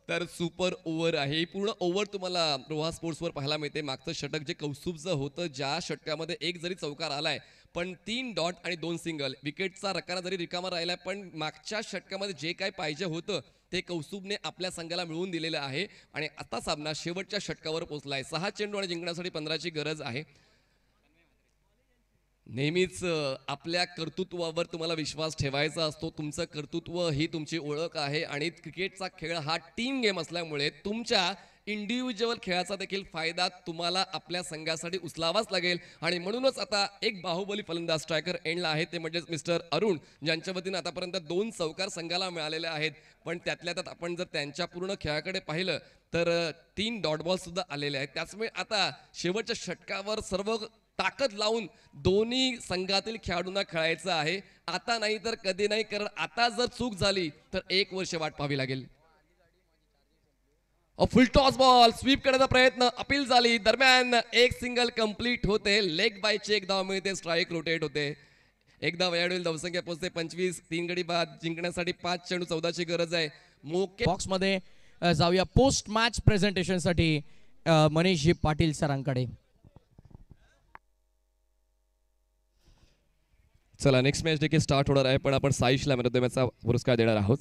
तर सुपर ओव्हर आहे. पूर्ण ओव्हर तुम्हाला रोहा स्पोर्ट्सवर पाहायला मिळते. मागचं षटक जे कौस्तुभचं होतं, ज्या षटकामध्ये एक जरी चौकार आलाय पण 3 डॉट आणि 2 सिंगल, विकेटचा रकाना जरी रिकामा राहिलाय, पण मागच्या षटकामध्ये जे काय पाहिजे होतं ते कौस्तुभने आपल्या संघाला मिळवून दिलेलं आहे आणि आता सामना शेवटच्या षटकावर पोहोचलाय. 6 चेंडू आणि जिंकण्यासाठी 15ची गरज आहे. नेहमीच आपल्या कर्तृत्वावर तुम्हाला विश्वास ठेवायचा असतो. तुमचं कर्तृत्व ही तुमची ओळख आहे आणि क्रिकेटचा खेळ हा टीम गेम असल्यामुळे तुमच्या इंडिव्हिज्युअल खेळाचा देखील फायदा तुम्हाला आपल्या संघासाठी उचलावाच लागेल. आणि म्हणूनच आता एक बाहुबली फलंदाज स्ट्रायकर एंडला आहे, ते म्हणजेच मिस्टर अरुण, ज्यांच्या वतीनं आतापर्यंत 2 चौकार संघाला मिळालेले आहेत. पण त्यातल्या त्यात आपण जर त्यांच्या पूर्ण खेळाकडे पाहिलं तर 3 डॉट बॉल सुद्धा आलेले आहेत. त्याचमुळे आता शेवटच्या षटकावर सर्व ताकद लावून दोन्ही संघातील खेळाडूंना खेळायचं आहे. आता नाही तर कधी नाही, कारण आता जर चूक झाली तर 1 वर्ष वाट पाहावी लागेल. फुल टॉस बॉल स्वीप करण्याचा प्रयत्न, अपील झाली. दरम्यान एक सिंगल कंप्लीट होते. लेग बायची 1 धाव मिळते. स्ट्राईक रोटेट होते. 1 धाव यावेळी धावसंख्या पोहोचते 25. 3 गडी बाद. जिंकण्यासाठी 5 चेंडू 14ची गरज आहे. मोके बॉक्समध्ये जाऊया पोस्ट मॅच प्रेझेंटेशनसाठी मनीषजी पाटील सरांकडे. चला नेक्स्ट मॅच देखील स्टार्ट होणार आहे, पण आपण साईशला मॅन ऑफ द मॅचचा पुरस्कार देणार आहोत.